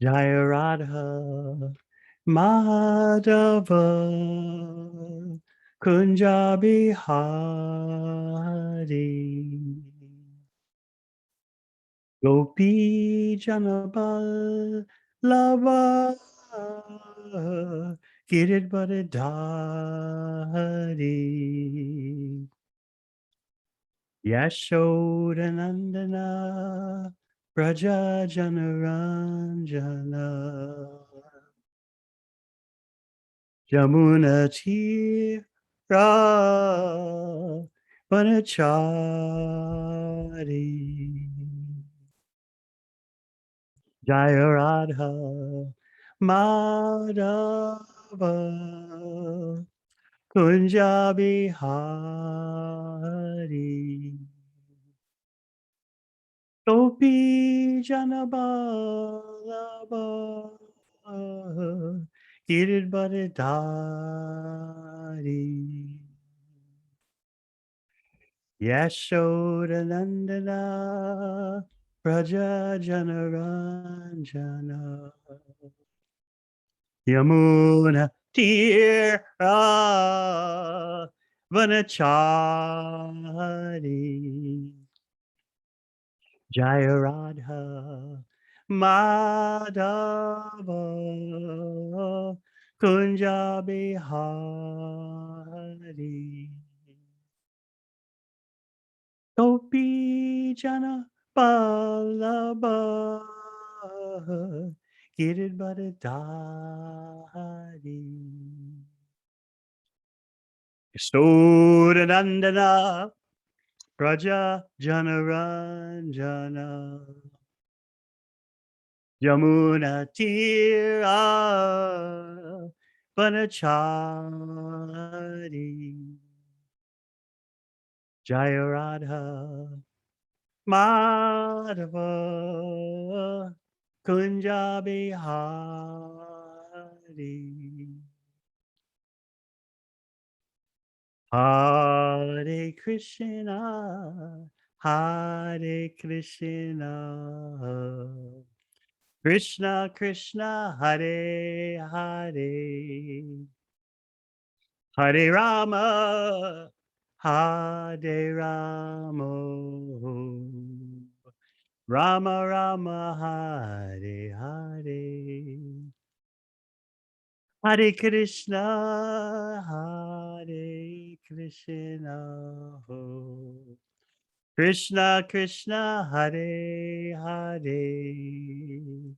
Jaya Radha Madhava Kunja Bihari Gopi Janabal Lava Giridvaradari Yashodanandana Praja Janaranjana Yamuna Tira Vanachari Jaya Radha Madhava Kunja Bihari Gopi Janaballabha Giridvaradari Yashodanandana Praja Janaranjana Yamuna Tira Vanachari Jaya Radha Madhava Kunja Bihari Gopi Jana Ballabha Giridvaradari Yashodanandana Praja Janaranjana Yamuna Tira Vanachari Jaya Radha Madhava Kunja Bihari Hare Krishna Hare Krishna Krishna Krishna Hare Hare Hare Rama Hare Rama Rama Rama Hare Hare Hare Krishna Hare Krishna Krishna Krishna Hare Hare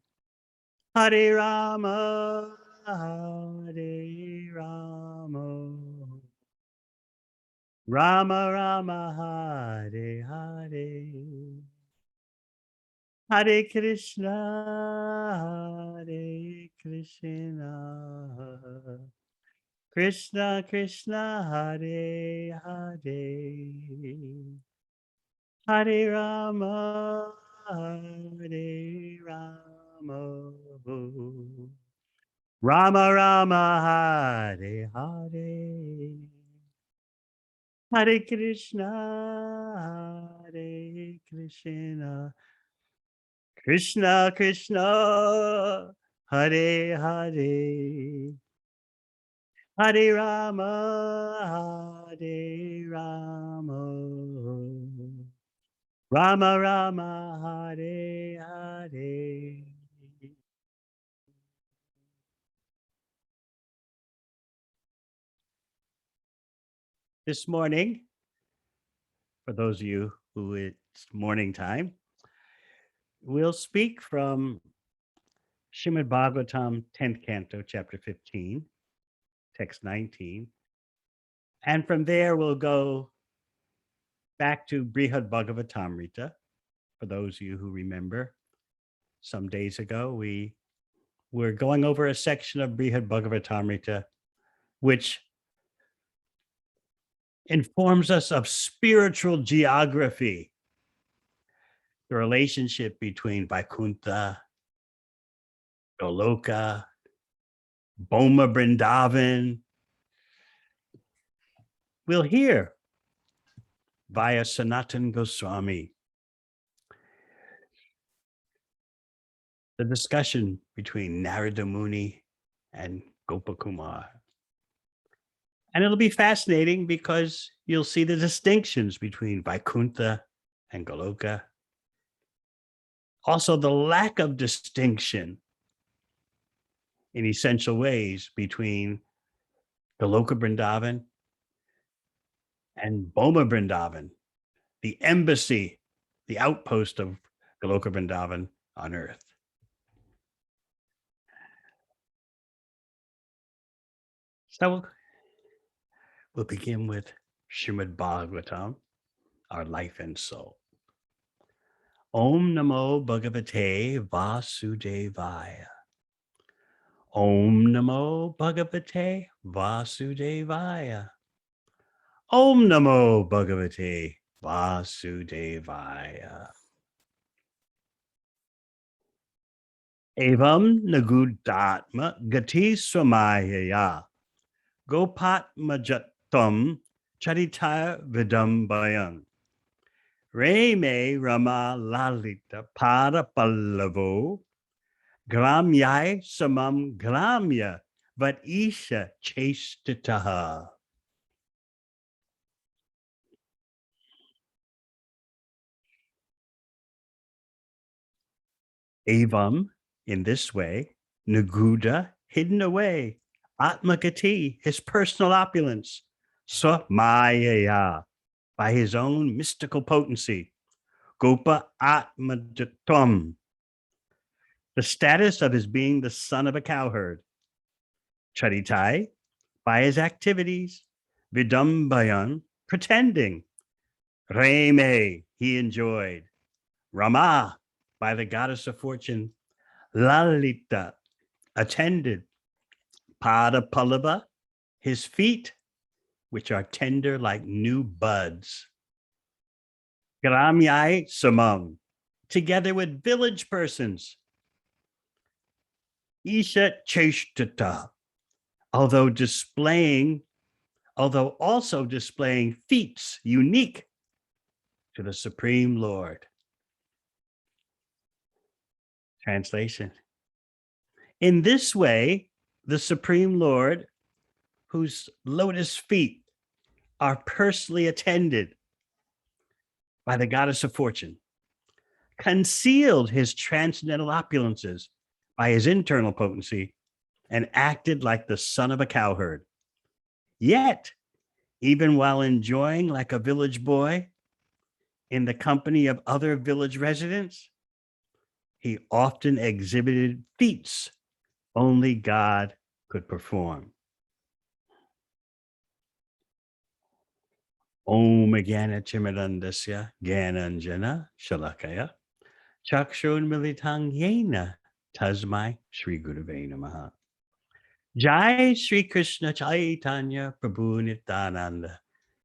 Hare Rama Hare Rama Rama Rama Hare Hare Hare Krishna Hare Krishna Krishna Krishna Hare Hare Hare Rama Hare Rama Rama Rama Hare Hare Hare Krishna Hare Krishna Krishna Krishna Hare Hare Hare Rama Hare Rama Rama Rama Hare Hare This morning, for those of you who it's morning time, we'll speak from Srimad Bhagavatam, 10th canto, chapter 15, text 19. And from there, we'll go back to Brihad Bhagavatamrita. For those of you who remember, some days ago, we were going over a section of Brihad Bhagavatamrita, which informs us of spiritual geography, the relationship between Vaikuntha, Goloka, Boma Brindavan. We'll hear via Sanatan Goswami the discussion between Narada Muni and Gopakumar. And it'll be fascinating because you'll see the distinctions between Vaikuntha and Goloka. Also, the lack of distinction in essential ways between Goloka Vrindavan and Boma Vrindavan, the embassy, the outpost of Goloka Vrindavan on earth. So we'll begin with Srimad Bhagavatam, our life and soul. Om Namo Bhagavate Vasudevaya. Om Namo Bhagavate Vasudevaya. Om Namo Bhagavate Vasudevaya. Evam Nagudatma Gati Swamayaya Gopatmajatam Charitaya Vidambayam Reme Rama Lalita Pada Pallavo Gramyai Samam Gramya Vatisha Chestitaha. Evam, in this way, Naguda, hidden away, Atmakati, his personal opulence, Swamayaya, by his own mystical potency, Gopa Atmajatam, the status of his being the son of a cowherd, Charitai, by his activities, Vidambayan, pretending, Reme, he enjoyed, Rama, by the goddess of fortune, Lalita, attended, Pada Pallava, his feet, which are tender like new buds, Gramyai Samam, together with village persons, Isha Cheshtata, although also displaying feats unique to the Supreme Lord. Translation. In this way, the Supreme Lord, whose lotus feet are personally attended by the goddess of fortune, concealed his transcendental opulences by his internal potency and acted like the son of a cowherd. Yet, even while enjoying like a village boy in the company of other village residents, he often exhibited feats only God could perform. Om Gana Chimadandasya Gananjana Shalakaya Chakshun Militang Yena Tasmai Sri Gurave Namaha. Jai Sri Krishna Chaitanya Prabhu Nityananda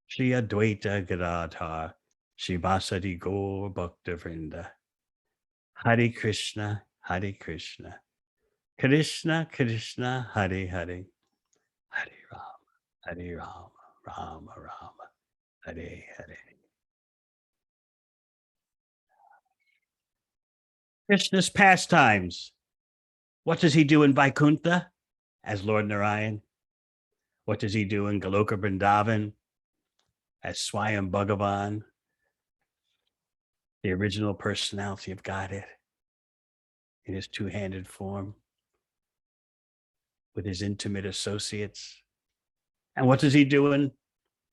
Sri Advaita Gadadhar Sri Vasadi Gaur Bhakta Vrinda. Hare Krishna, Hare Krishna, Krishna Krishna, Hare Hare, Hare Rama, Hare Rama, Rama Rama, Hare Hare. Krishna's pastimes. What does he do in Vaikuntha as Lord Narayan? What does he do in Goloka Vrindavan as Swayam Bhagavan, the original personality of Godhead in his two-handed form with his intimate associates? And what does he do in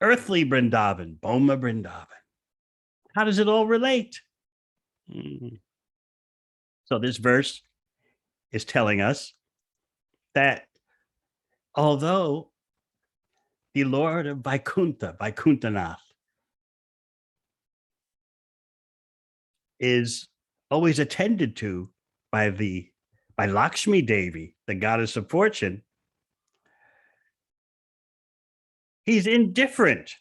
earthly Vrindavan, Boma Vrindavan? How does it all relate? So this verse is telling us that although the Lord of Vaikuntha, Vaikuntanath, is always attended to by Lakshmi Devi, the goddess of fortune, he's indifferent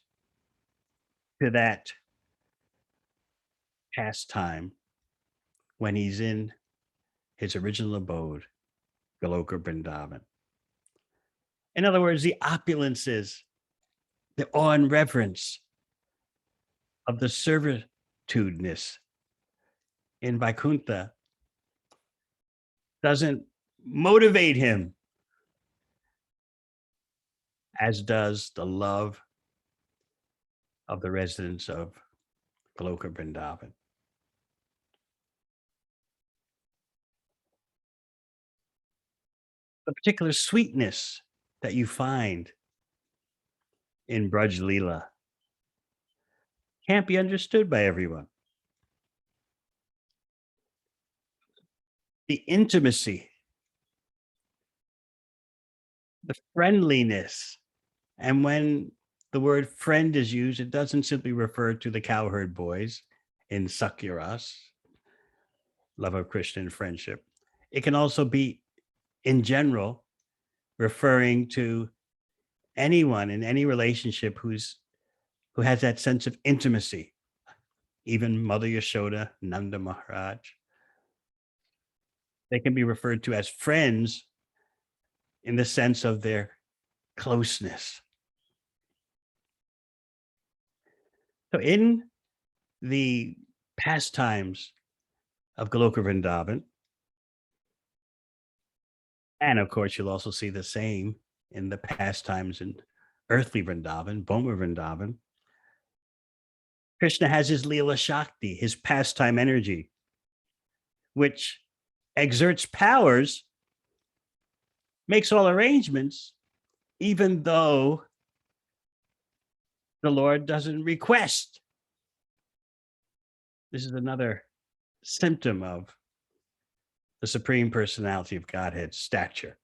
to that pastime when he's in his original abode, Goloka Vrindavan. In other words, the opulences, the awe and reverence of the servitudeness in Vaikuntha doesn't motivate him as does the love of the residents of Goloka Vrindavan. The particular sweetness that you find in Braj Leela can't be understood by everyone. The intimacy, the friendliness, and when the word friend is used, it doesn't simply refer to the cowherd boys in Sakyaras, love of Krishna and friendship. It can also be, in general, referring to anyone in any relationship who has that sense of intimacy. Even Mother Yashoda, Nanda Maharaj, they can be referred to as friends in the sense of their closeness. So in the pastimes of Goloka Vrindavan, and of course, you'll also see the same in the pastimes in earthly Vrindavan, Bhoma Vrindavan, Krishna has his Leela Shakti, his pastime energy, which exerts powers, makes all arrangements, even though the Lord doesn't request. This is another symptom of the Supreme Personality of Godhead's stature.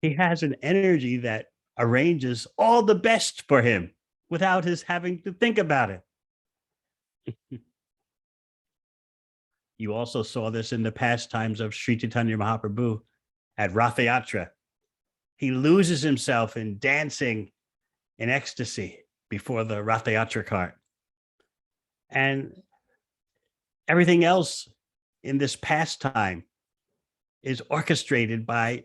He has an energy that arranges all the best for him without his having to think about it. You also saw this in the pastimes of Sri Chaitanya Mahaprabhu at Ratha Yatra. He loses himself in dancing in ecstasy before the Ratha Yatra cart. And everything else in this pastime is orchestrated by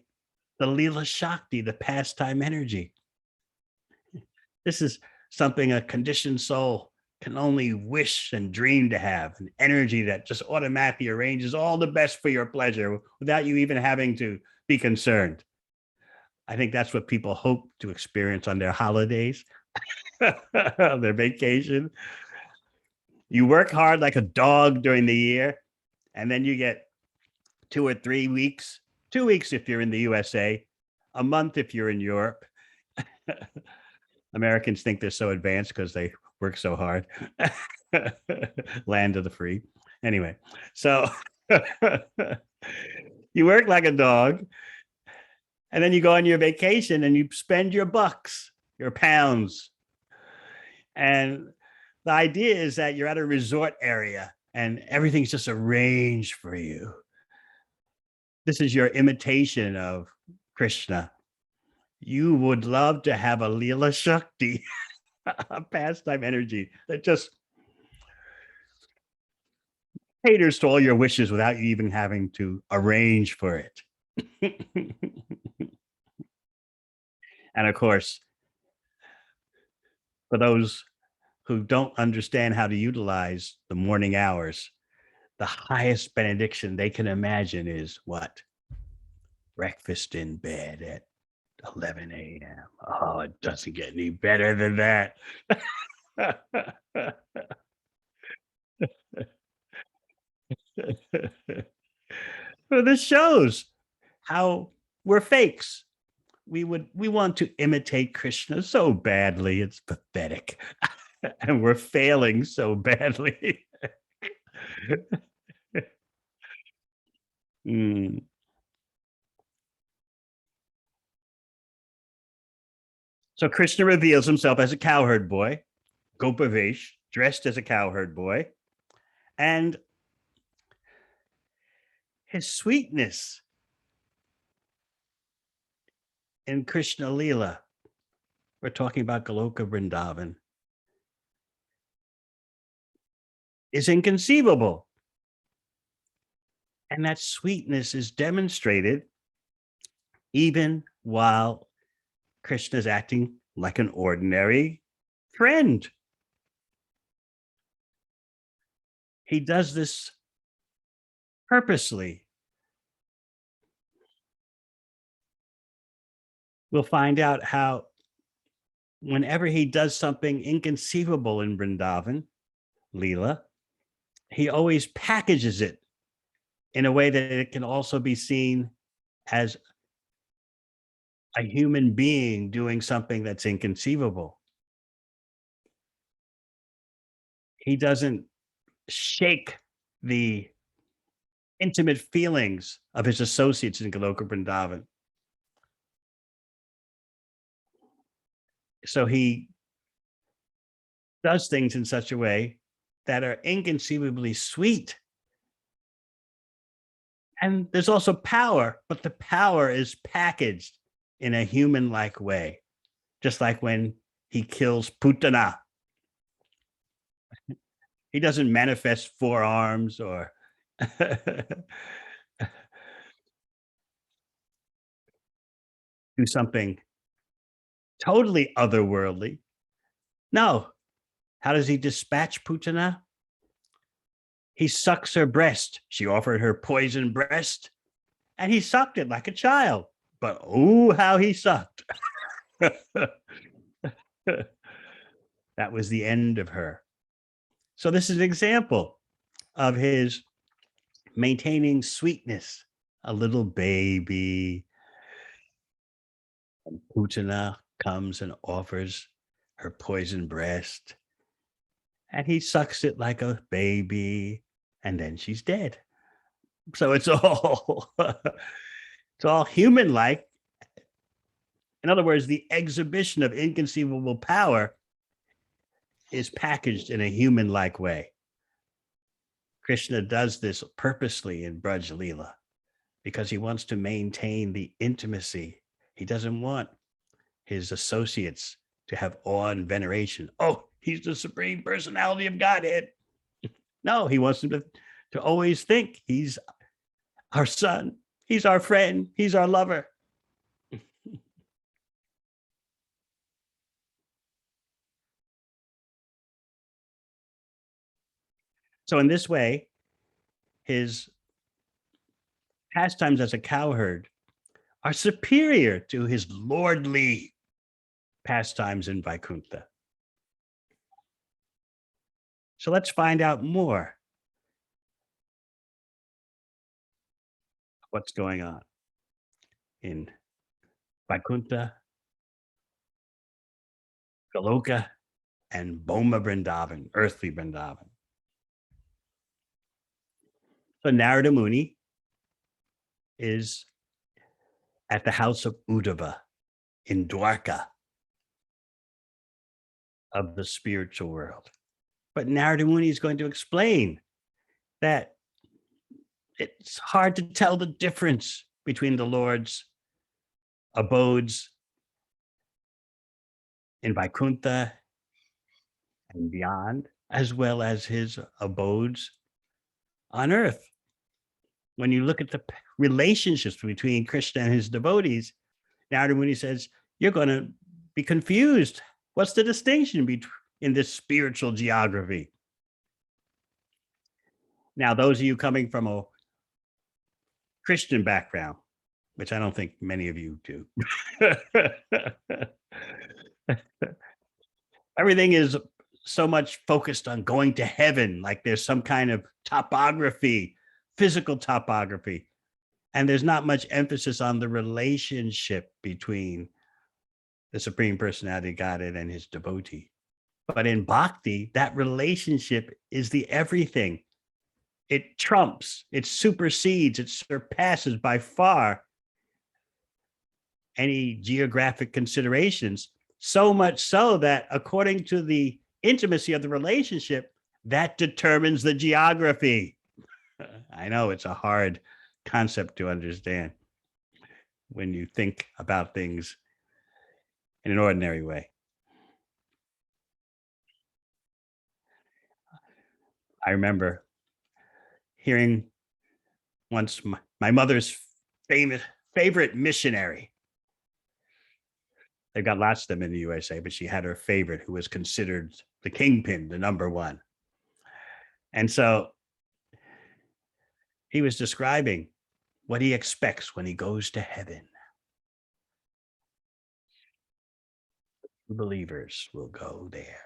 the Leela Shakti, the pastime energy. This is something a conditioned soul can only wish and dream to have, an energy that just automatically arranges all the best for your pleasure without you even having to be concerned. I think that's what people hope to experience on their holidays, their vacation. You work hard like a dog during the year, and then you get 2 or 3 weeks, 2 weeks if you're in the USA, a month if you're in Europe. Americans think they're so advanced because they work so hard. Land of the free. Anyway, so you work like a dog, and then you go on your vacation and you spend your bucks, your pounds. And the idea is that you're at a resort area and everything's just arranged for you. This is your imitation of Krishna. You would love to have a Leela Shakti, a pastime energy that just caters to all your wishes without you even having to arrange for it. And of course, for those who don't understand how to utilize the morning hours, the highest benediction they can imagine is what? Breakfast in bed at 11 a.m. Oh, it doesn't get any better than that. Well, this shows how we're fakes. We want to imitate Krishna so badly, it's pathetic. And we're failing so badly. Mm. So Krishna reveals himself as a cowherd boy, Gopavesh, dressed as a cowherd boy, and his sweetness in Krishna Leela. We're talking about Goloka Vrindavan. Is inconceivable. And that sweetness is demonstrated even while Krishna is acting like an ordinary friend. He does this purposely we'll find out how whenever he does something inconceivable in Vrindavan, Leela, he always packages it in a way that it can also be seen as a human being doing something that's inconceivable. He doesn't shake the intimate feelings of his associates in Goloka Vrindavan. So he does things in such a way that are inconceivably sweet. And there's also power, but the power is packaged in a human like way, just like when he kills Putana. He doesn't manifest four arms or do something totally otherworldly. No. How does he dispatch Putana? He sucks her breast. She offered her poison breast, and he sucked it like a child. But oh, how he sucked. That was the end of her. So this is an example of his maintaining sweetness. A little baby. And Putana comes and offers her poison breast, and he sucks it like a baby, and then she's dead. So it's all it's all human like. In other words, the exhibition of inconceivable power is packaged in a human like way. Krishna does this purposely in Braj Leela because he wants to maintain the intimacy. He doesn't want his associates to have awe and veneration. Oh, he's the supreme personality of Godhead. No, he wants them to always think he's our son, he's our friend, he's our lover. So in this way, his pastimes as a cowherd are superior to his lordly pastimes in Vaikuntha. So let's find out more what's going on in Vaikuntha, Goloka, and Boma Vrindavan, earthly Vrindavan. So Narada Muni is at the house of Uddhava in Dwarka of the spiritual world. But Narada Muni is going to explain that it's hard to tell the difference between the Lord's abodes in Vaikuntha and beyond, as well as his abodes on earth. When you look at the relationships between Krishna and his devotees, Narada Muni says, you're going to be confused. What's the distinction in this spiritual geography? Now, those of you coming from a Christian background, which I don't think many of you do, everything is so much focused on going to heaven, like there's some kind of topography, physical topography. And there's not much emphasis on the relationship between the Supreme Personality of Godhead and his devotee. But in bhakti, that relationship is the everything. It trumps, it supersedes, it surpasses by far any geographic considerations. So much so that according to the intimacy of the relationship, that determines the geography. I know it's a hard concept to understand when you think about things in an ordinary way. I remember hearing once my mother's favorite missionary. They've got lots of them in the USA, but she had her favorite who was considered the kingpin, the number one. And so he was describing what he expects when he goes to heaven. believers will go there.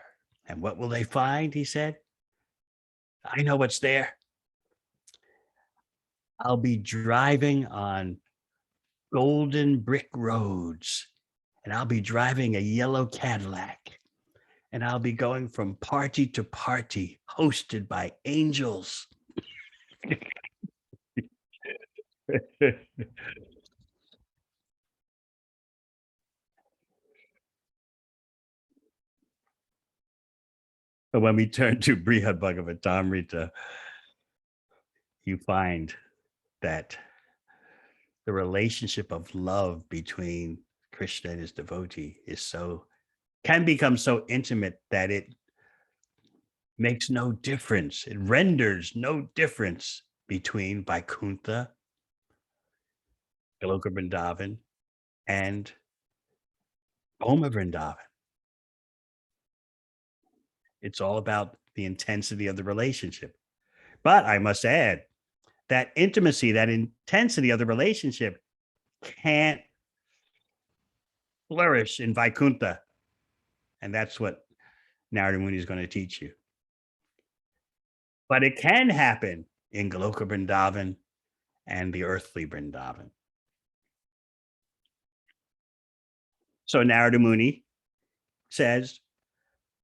And what will they find? He said, I know what's there. I'll be driving on golden brick roads, and I'll be driving a yellow Cadillac, and I'll be going from party to party, hosted by angels. But when we turn to Brihad Bhagavatamrita, you find that the relationship of love between Krishna and his devotee can become so intimate that it makes no difference. It renders no difference between Vaikuntha, Goloka Vrindavan, and Bhoma Vrindavan. It's all about the intensity of the relationship. But I must add, that intimacy, that intensity of the relationship can't flourish in Vaikuntha. And that's what Narada Muni is going to teach you. But it can happen in Goloka Vrindavan and the earthly Vrindavan. So Narada Muni says,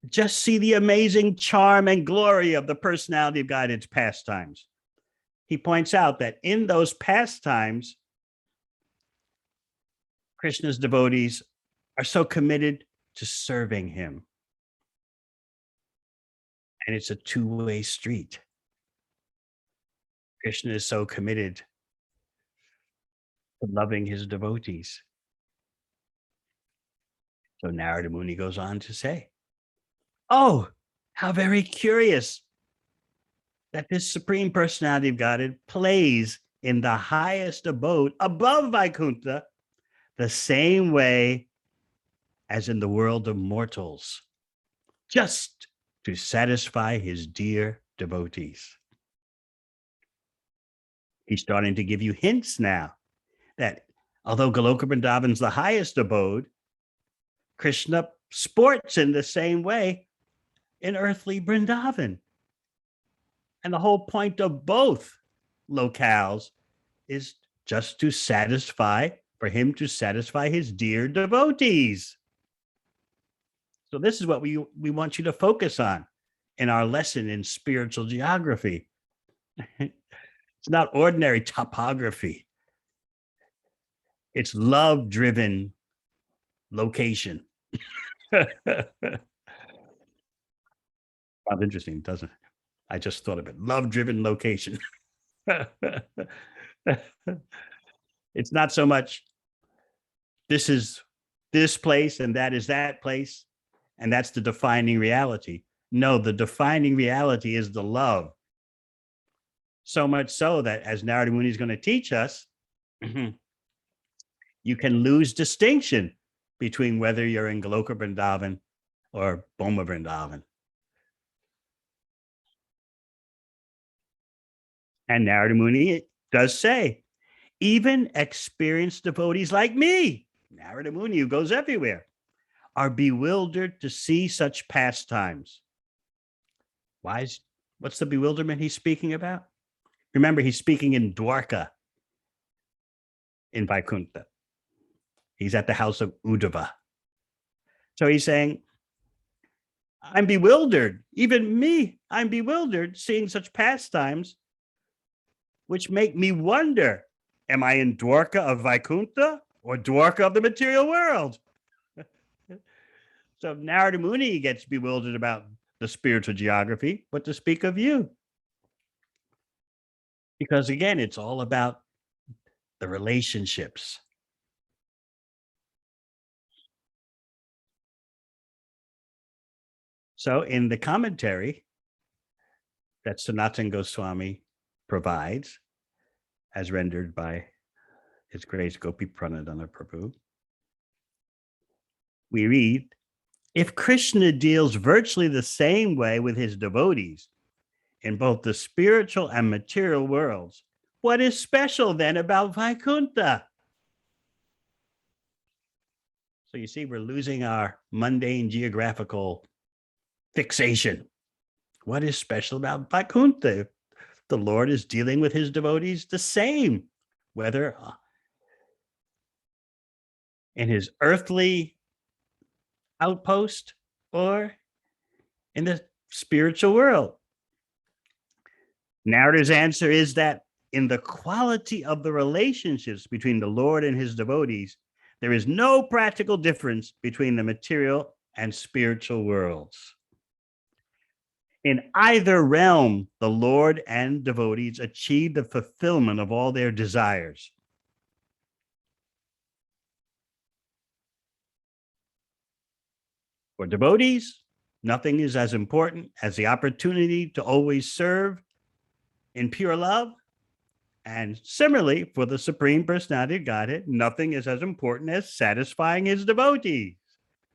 just see the amazing charm and glory of the personality of God in its pastimes. He points out that in those pastimes, Krishna's devotees are so committed to serving him. And it's a two-way street. Krishna is so committed to loving his devotees. So Narada Muni goes on to say, oh, how very curious that this Supreme Personality of Godhead plays in the highest abode above Vaikuntha the same way as in the world of mortals, just to satisfy his dear devotees. He's starting to give you hints now that although Goloka Vrindavan's the highest abode, Krishna sports in the same way in earthly Vrindavan. And the whole point of both locales is just to for him to satisfy his dear devotees. So this is what we want you to focus on in our lesson in spiritual geography. It's not ordinary topography. It's love-driven location. Sounds interesting, doesn't it? I just thought of it. Love-driven location. It's not so much this is this place and that is that place, and that's the defining reality. No, the defining reality is the love. So much so that, as Narada Muni is going to teach us, you can lose distinction between whether you're in Goloka Vrindavan or Bhoma Vrindavan. And Narada Muni does say, even experienced devotees like me, Narada Muni, who goes everywhere, are bewildered to see such pastimes. What's the bewilderment he's speaking about? Remember, he's speaking in Dwarka, in Vaikuntha. He's at the house of Uddhava. So he's saying, I'm bewildered. Even me, I'm bewildered seeing such pastimes, which make me wonder, am I in Dwarka of Vaikuntha or Dwarka of the material world? So Narada Muni gets bewildered about the spiritual geography, but to speak of you. Because again, it's all about the relationships. So in the commentary that Sanatana Goswami provides, as rendered by His Grace Gopi Pranadhana Prabhu, we read, if Krishna deals virtually the same way with his devotees in both the spiritual and material worlds, what is special then about Vaikuntha? So you see, we're losing our mundane geographical fixation. What is special about Vaikuntha? The Lord is dealing with his devotees the same, whether in his earthly outpost or in the spiritual world. Narada's answer is that in the quality of the relationships between the Lord and his devotees, there is no practical difference between the material and spiritual worlds. In either realm, the Lord and devotees achieve the fulfillment of all their desires. For devotees, nothing is as important as the opportunity to always serve in pure love. And similarly, for the Supreme Personality of Godhead, nothing is as important as satisfying his devotees.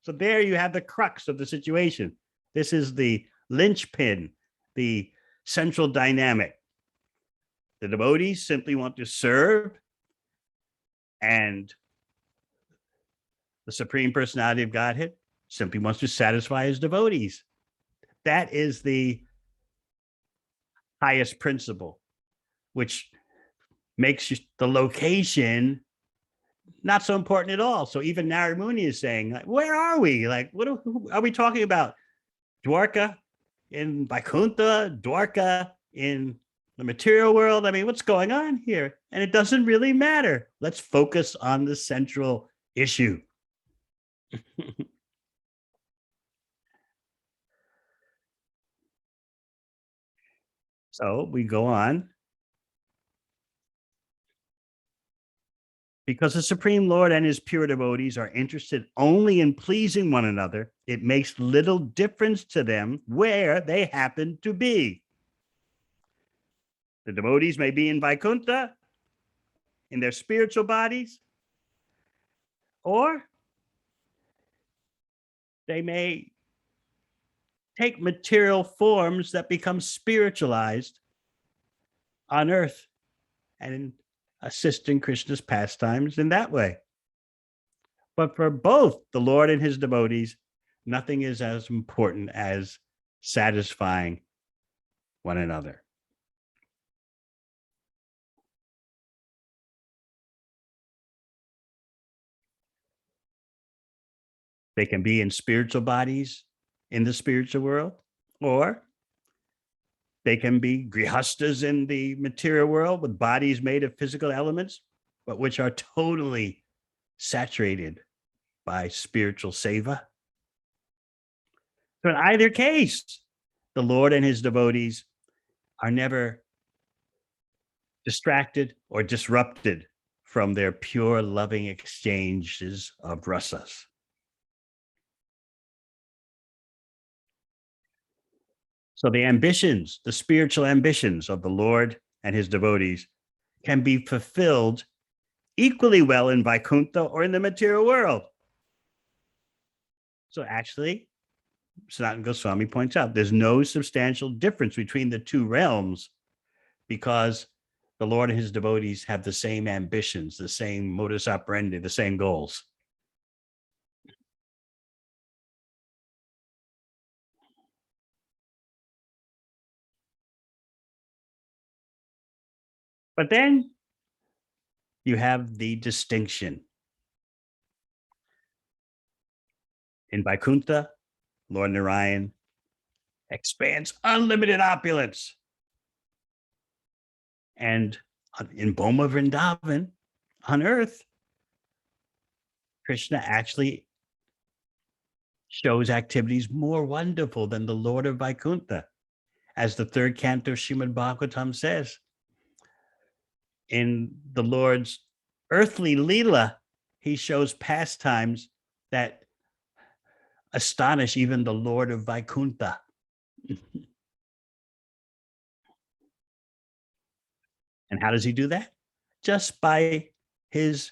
So there you have the crux of the situation. This is the linchpin, the central dynamic. The devotees simply want to serve, and the Supreme Personality of Godhead simply wants to satisfy his devotees. That is the highest principle, which makes the location not so important at all. So even Narada Muni is saying, like, where are we? Like, what are we talking about? Dwarka in Vaikuntha, Dwarka in the material world? I mean, what's going on here? And it doesn't really matter. Let's focus on the central issue. So we go on. Because the Supreme Lord and his pure devotees are interested only in pleasing one another, it makes little difference to them where they happen to be. The devotees may be in Vaikuntha, in their spiritual bodies, or they may take material forms that become spiritualized on earth and assist in Krishna's pastimes in that way. But for both the Lord and his devotees, nothing is as important as satisfying one another. They can be in spiritual bodies in the spiritual world, or they can be grihastas in the material world with bodies made of physical elements, but which are totally saturated by spiritual seva. So in either case, the Lord and his devotees are never distracted or disrupted from their pure loving exchanges of rasas. So the ambitions, the spiritual ambitions of the Lord and his devotees can be fulfilled equally well in Vaikuntha or in the material world. So actually, Sanatana Goswami points out there's no substantial difference between the two realms because the Lord and his devotees have the same ambitions, the same modus operandi, the same goals. But then you have the distinction. In Vaikuntha, Lord Narayan expands unlimited opulence. And in Boma Vrindavan, on earth, Krishna actually shows activities more wonderful than the Lord of Vaikuntha. As the third canto of Srimad Bhagavatam says, in the Lord's earthly Leela, he shows pastimes that astonish even the Lord of Vaikuntha. And how does he do that? Just by his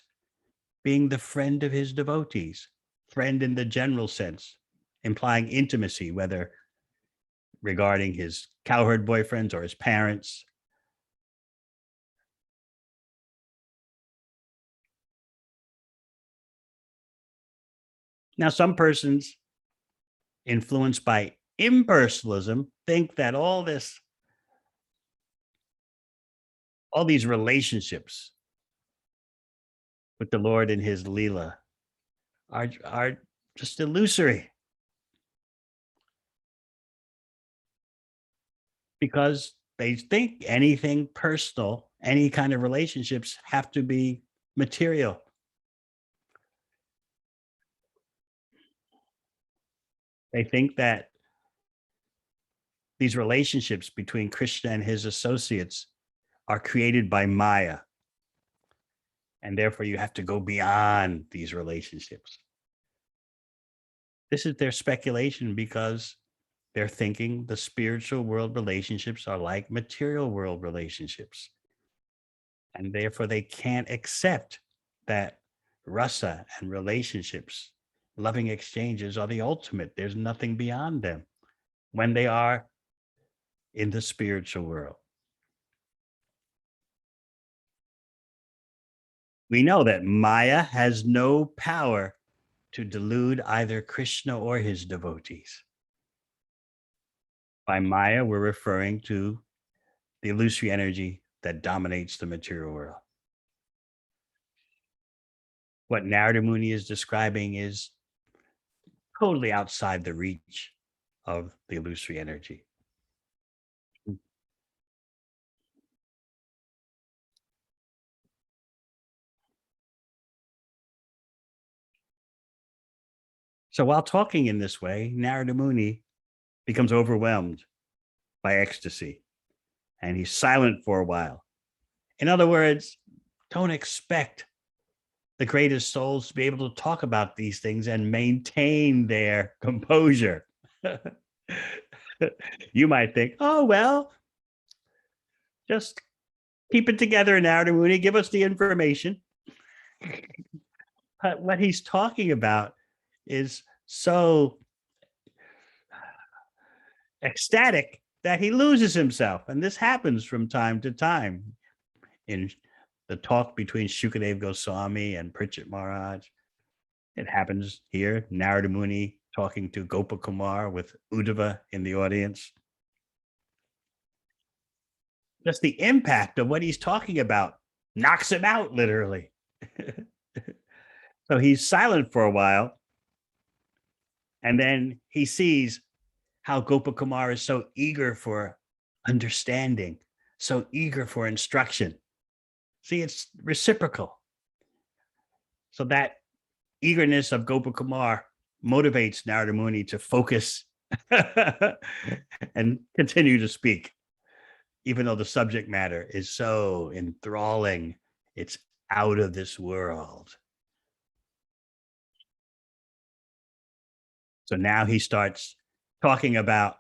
being the friend of his devotees, friend in the general sense, implying intimacy, whether regarding his cowherd boyfriends or his parents. Now, some persons influenced by impersonalism think that all these relationships with the Lord and his Leela are just illusory because they think anything personal, any kind of relationships have to be material. They think that these relationships between Krishna and his associates are created by Maya, and therefore you have to go beyond these relationships. This is their speculation because they're thinking the spiritual world relationships are like material world relationships. And therefore, they can't accept that rasa and relationships, loving exchanges are the ultimate. There's nothing beyond them when they are in the spiritual world. We know that Maya has no power to delude either Krishna or his devotees. By Maya, we're referring to the illusory energy that dominates the material world. What Narada Muni is describing is totally outside the reach of the illusory energy. So while talking in this way, Narada Muni becomes overwhelmed by ecstasy and he's silent for a while. In other words, don't expect the greatest souls to be able to talk about these things and maintain their composure. You might think, oh, well, just keep it together, Narada Muni, give us the information. But what he's talking about is so ecstatic that he loses himself. And this happens from time to time in the talk between Shukadev Goswami and Pritchett Maharaj. It happens here, Narada Muni talking to Gopakumar with Uddhava in the audience. Just the impact of what he's talking about knocks him out, literally. So he's silent for a while. And then he sees how Gopakumar is so eager for understanding, so eager for instruction. See, it's reciprocal. So that eagerness of Gopakumar motivates Narada Muni to focus and continue to speak, even though the subject matter is so enthralling. It's out of this world. So now he starts talking about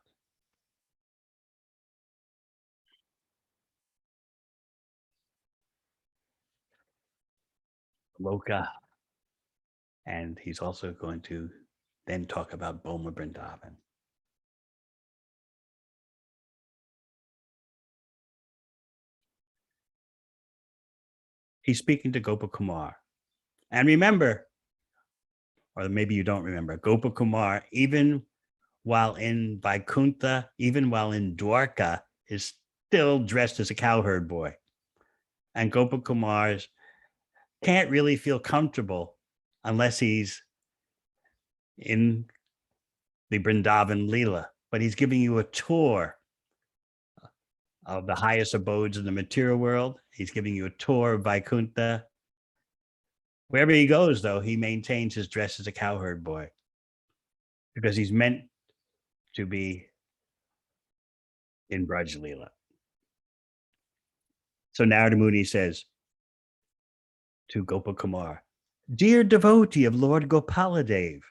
Loka, and he's also going to then talk about Boma Vrindavan. He's speaking to Gopakumar. And remember, or maybe you don't remember, Gopakumar, even while in Vaikuntha, even while in Dwarka, is still dressed as a cowherd boy. And Gopakumar can't really feel comfortable unless he's in the Vrindavan Leela. But he's giving you a tour of the highest abodes in the material world. He's giving you a tour of Vaikuntha. Wherever he goes, though, he maintains his dress as a cowherd boy because he's meant to be in Braj Leela. So Narada Muni says to Gopakumar, dear devotee of Lord Gopaladev,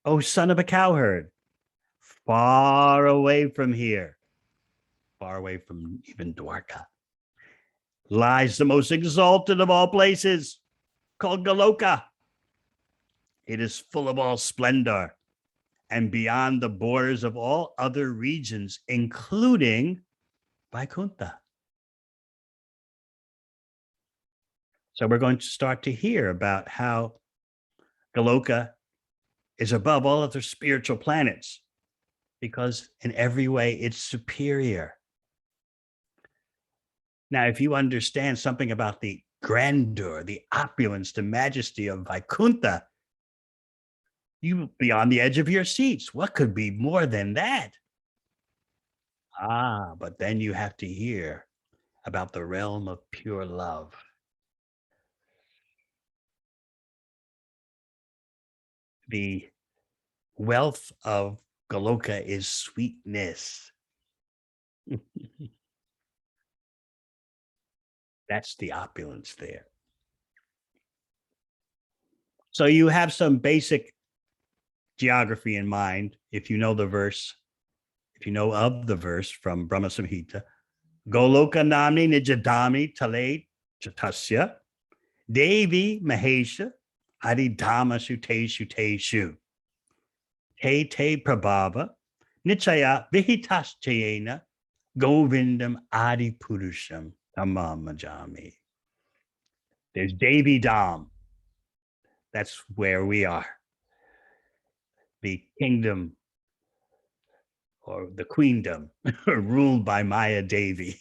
O son of a cowherd, far away from here, far away from even Dwarka, lies the most exalted of all places, called Goloka. It is full of all splendor and beyond the borders of all other regions, including Vaikuntha. So we're going to start to hear about how Goloka is above all other spiritual planets because in every way it's superior. Now, if you understand something about the grandeur, the opulence, the majesty of Vaikuntha, you will be on the edge of your seats. What could be more than that? Ah, but then you have to hear about the realm of pure love. The wealth of Goloka is sweetness. That's the opulence there. So you have some basic geography in mind if you know the verse, if you know of the verse from Brahma Samhita. Goloka namni nijadami tale chatasya Devi Mahesha Haridama Sute Te Te Prabhava Nichaya Vihitaschayena Govindam Adi Purusham Tamam Majami. There's Devi Dham. That's where we are. The kingdom or the queendom ruled by Maya Devi.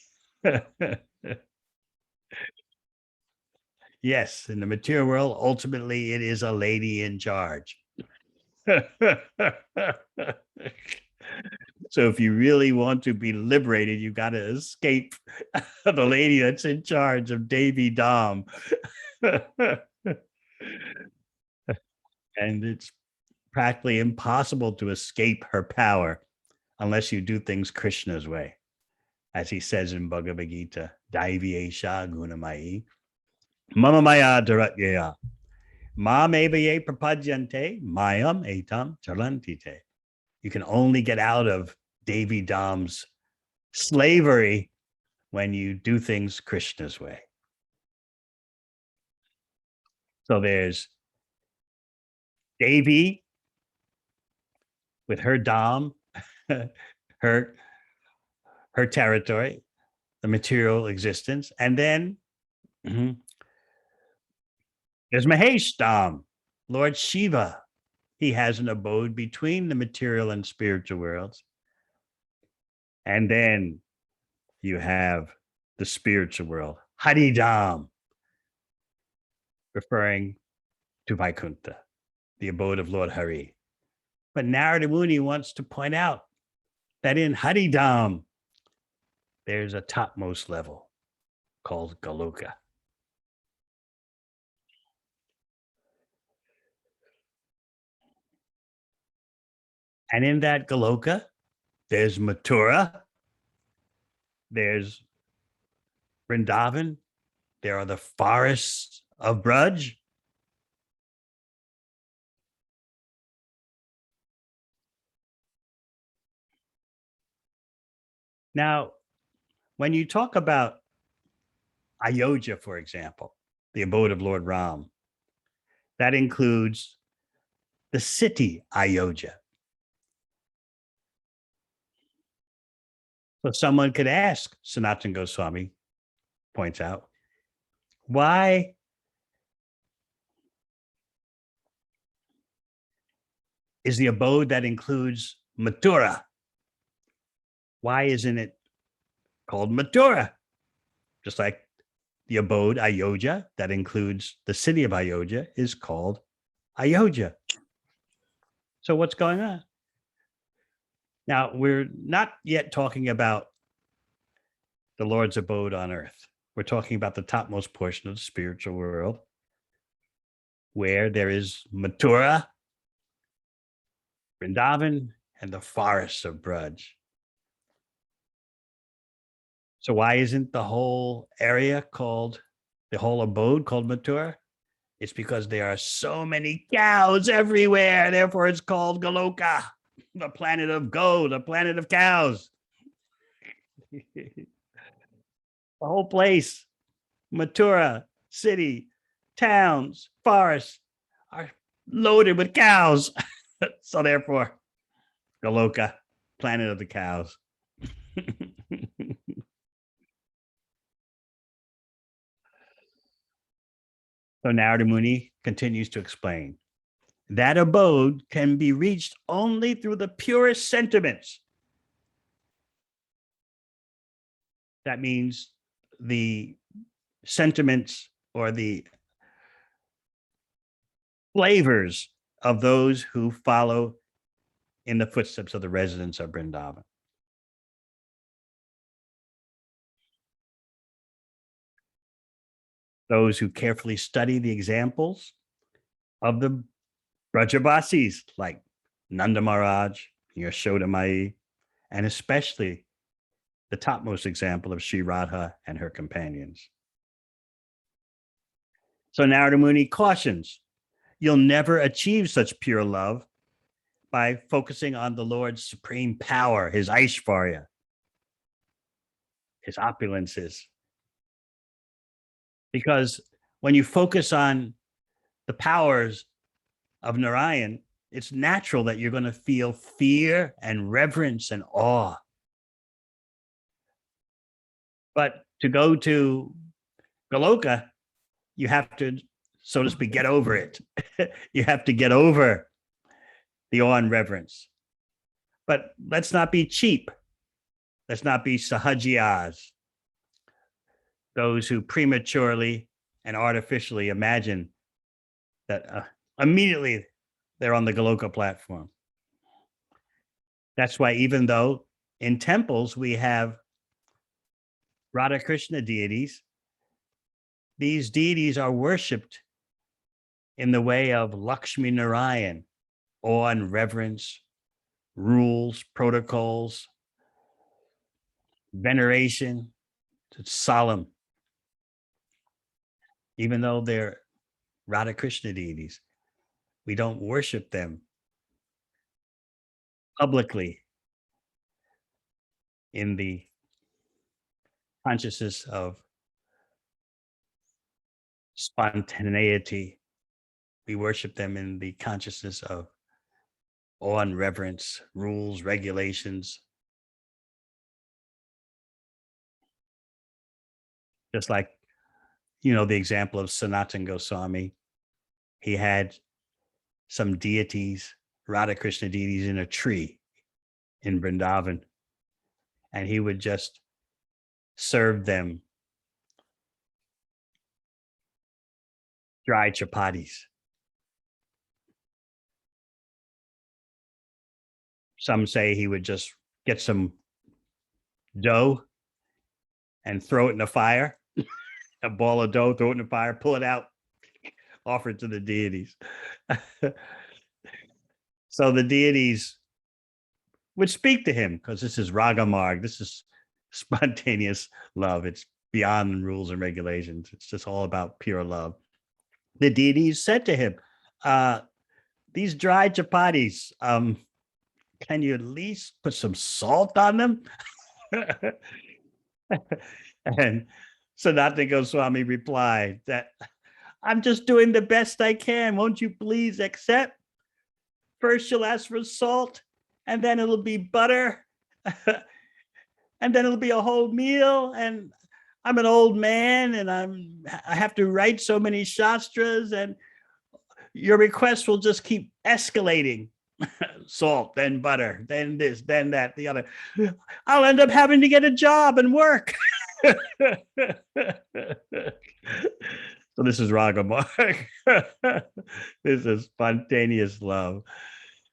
Yes, in the material world, ultimately it is a lady in charge. So if you really want to be liberated, you got to escape the lady that's in charge of Devi Dham. And it's practically impossible to escape her power unless you do things Krishna's way. As he says in Bhagavad Gita, Daivi Esha Gunamayi, Mama Maya Dharatyaya, Mam Evaye Prapadyante, Mayam Etam Chalantite. You can only get out of Devi Dham's slavery when you do things Krishna's way. So there's Devi with her Dham, her territory, the material existence, and then there's Mahesh Dham, Lord Shiva. He has an abode between the material and spiritual worlds. And then you have the spiritual world, Haridham, referring to Vaikuntha, the abode of Lord Hari. But Narada Muni wants to point out that in Haridham, there's a topmost level called Goloka. And in that Goloka, there's Mathura, there's Vrindavan, there are the forests of Braj. Now, when you talk about Ayodhya, for example, the abode of Lord Ram, that includes the city Ayodhya. So someone could ask, Sanatana Goswami points out, why is the abode that includes Mathura? Why isn't it called Mathura? Just like the abode Ayodhya that includes the city of Ayodhya is called Ayodhya. So what's going on? Now, we're not yet talking about the Lord's abode on earth. We're talking about the topmost portion of the spiritual world where there is Mathura, Vrindavan, and the forests of Braj. So why isn't the whole area called, the whole abode called Mathura? It's because there are so many cows everywhere. Therefore, it's called Goloka, the planet of Go, the planet of cows. The whole place, Mathura, city, towns, forests are loaded with cows. So therefore, Goloka, planet of the cows. So Narada Muni continues to explain. That abode can be reached only through the purest sentiments. That means the sentiments or the flavors of those who follow in the footsteps of the residents of Vrindavan. Those who carefully study the examples of the Brajavasis like Nanda Maharaj, Yashoda Mai, and especially the topmost example of Sri Radha and her companions. So Narada Muni cautions, you'll never achieve such pure love by focusing on the Lord's supreme power, his Aishvarya, his opulences. Because when you focus on the powers of Narayan, it's natural that you're going to feel fear and reverence and awe. But to go to Goloka, you have to, so to speak, get over it. You have to get over the awe and reverence. But let's not be cheap. Let's not be sahajiyas, those who prematurely and artificially imagine that immediately they're on the Goloka platform. That's why even though in temples we have Radha Krishna deities, these deities are worshipped in the way of Lakshmi Narayan, awe and reverence, rules, protocols, veneration. It's solemn. Even though they're Radha Krishna deities, we don't worship them publicly in the consciousness of spontaneity. We worship them in the consciousness of awe and reverence, rules, regulations. Just like, the example of Sanatan Goswami. He had some deities, Radha Krishna deities, in a tree in Vrindavan. And he would just serve them dry chapatis. Some say he would just get some dough and throw it in the fire, a ball of dough, throw it in the fire, pull it out, offer it to the deities. So the deities would speak to him because this is Ragamarg. This is spontaneous love. It's beyond rules and regulations. It's just all about pure love. The deities said to him, these dry chapatis, can you at least put some salt on them? And Sanatana Goswami replied that I'm just doing the best I can. Won't you please accept? First you'll ask for salt, and then it'll be butter, and then it'll be a whole meal. And I'm an old man, and I have to write so many shastras, and your requests will just keep escalating. Salt, then butter, then this, then that, the other. I'll end up having to get a job and work. So this is Ragamarg. This is spontaneous love,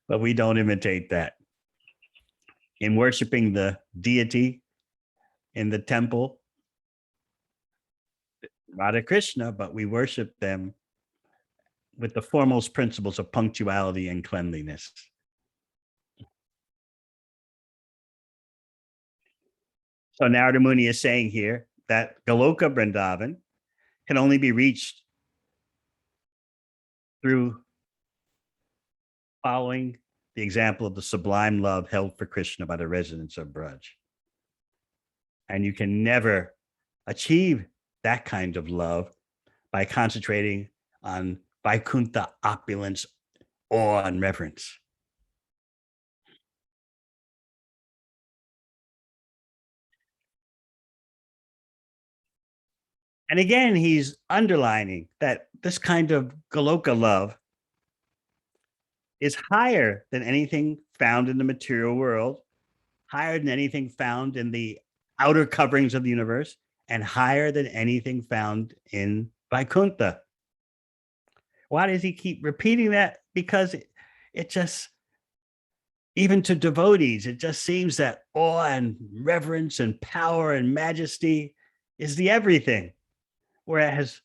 but we don't imitate that. In worshiping the deity in the temple, Radha Krishna, but we worship them with the foremost principles of punctuality and cleanliness. So Narada Muni is saying here that Goloka Vrindavan can only be reached through following the example of the sublime love held for Krishna by the residents of Braj. And you can never achieve that kind of love by concentrating on Vaikuntha opulence, awe, and reverence. And again, he's underlining that this kind of Goloka love is higher than anything found in the material world, higher than anything found in the outer coverings of the universe, and higher than anything found in Vaikuntha. Why does he keep repeating that? Because it just, even to devotees, it just seems that awe and reverence and power and majesty is the everything. Whereas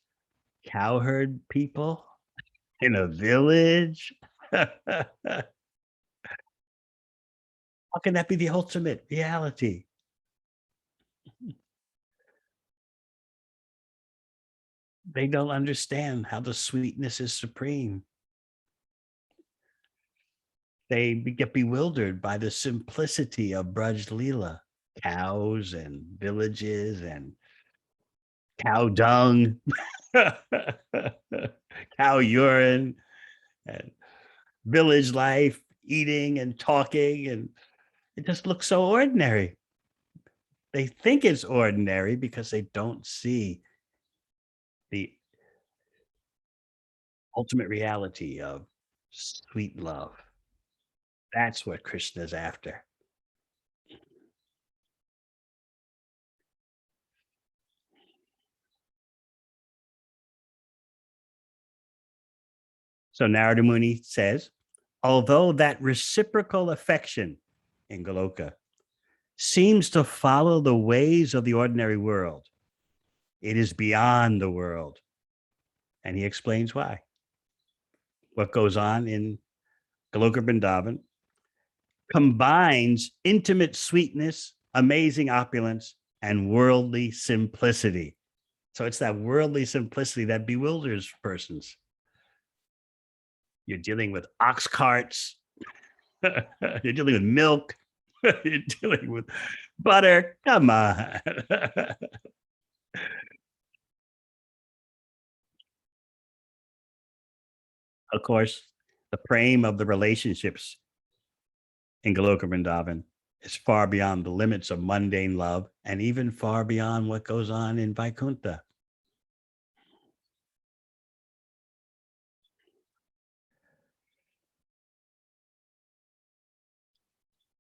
cowherd people in a village, how can that be the ultimate reality? They don't understand how the sweetness is supreme. They get bewildered by the simplicity of Braj Leela, cows and villages and cow dung, cow urine, and village life, eating and talking, and it just looks so ordinary. They think it's ordinary because they don't see the ultimate reality of sweet love. That's what Krishna's after. So Narada Muni says, although that reciprocal affection in Goloka seems to follow the ways of the ordinary world, it is beyond the world. And he explains why. What goes on in Goloka Vrindavan combines intimate sweetness, amazing opulence, and worldly simplicity. So it's that worldly simplicity that bewilders persons. You're dealing with ox carts, you're dealing with milk, you're dealing with butter. Come on. Of course, the prem of the relationships in Goloka Vrindavan is far beyond the limits of mundane love and even far beyond what goes on in Vaikuntha.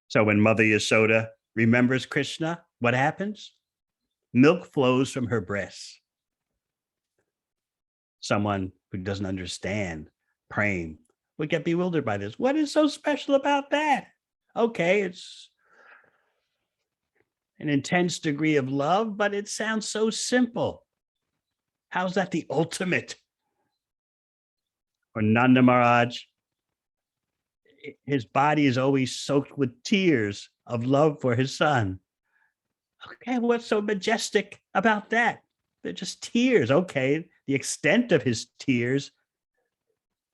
So when Mother Yasoda remembers Krishna, what happens? Milk flows from her breasts. Someone who doesn't understand praying would get bewildered by this. What is so special about that? Okay, it's an intense degree of love, but it sounds so simple. How's that the ultimate? Or Nanda Maharaj, his body is always soaked with tears of love for his son. Okay, what's so majestic about that? They're just tears. Okay, the extent of his tears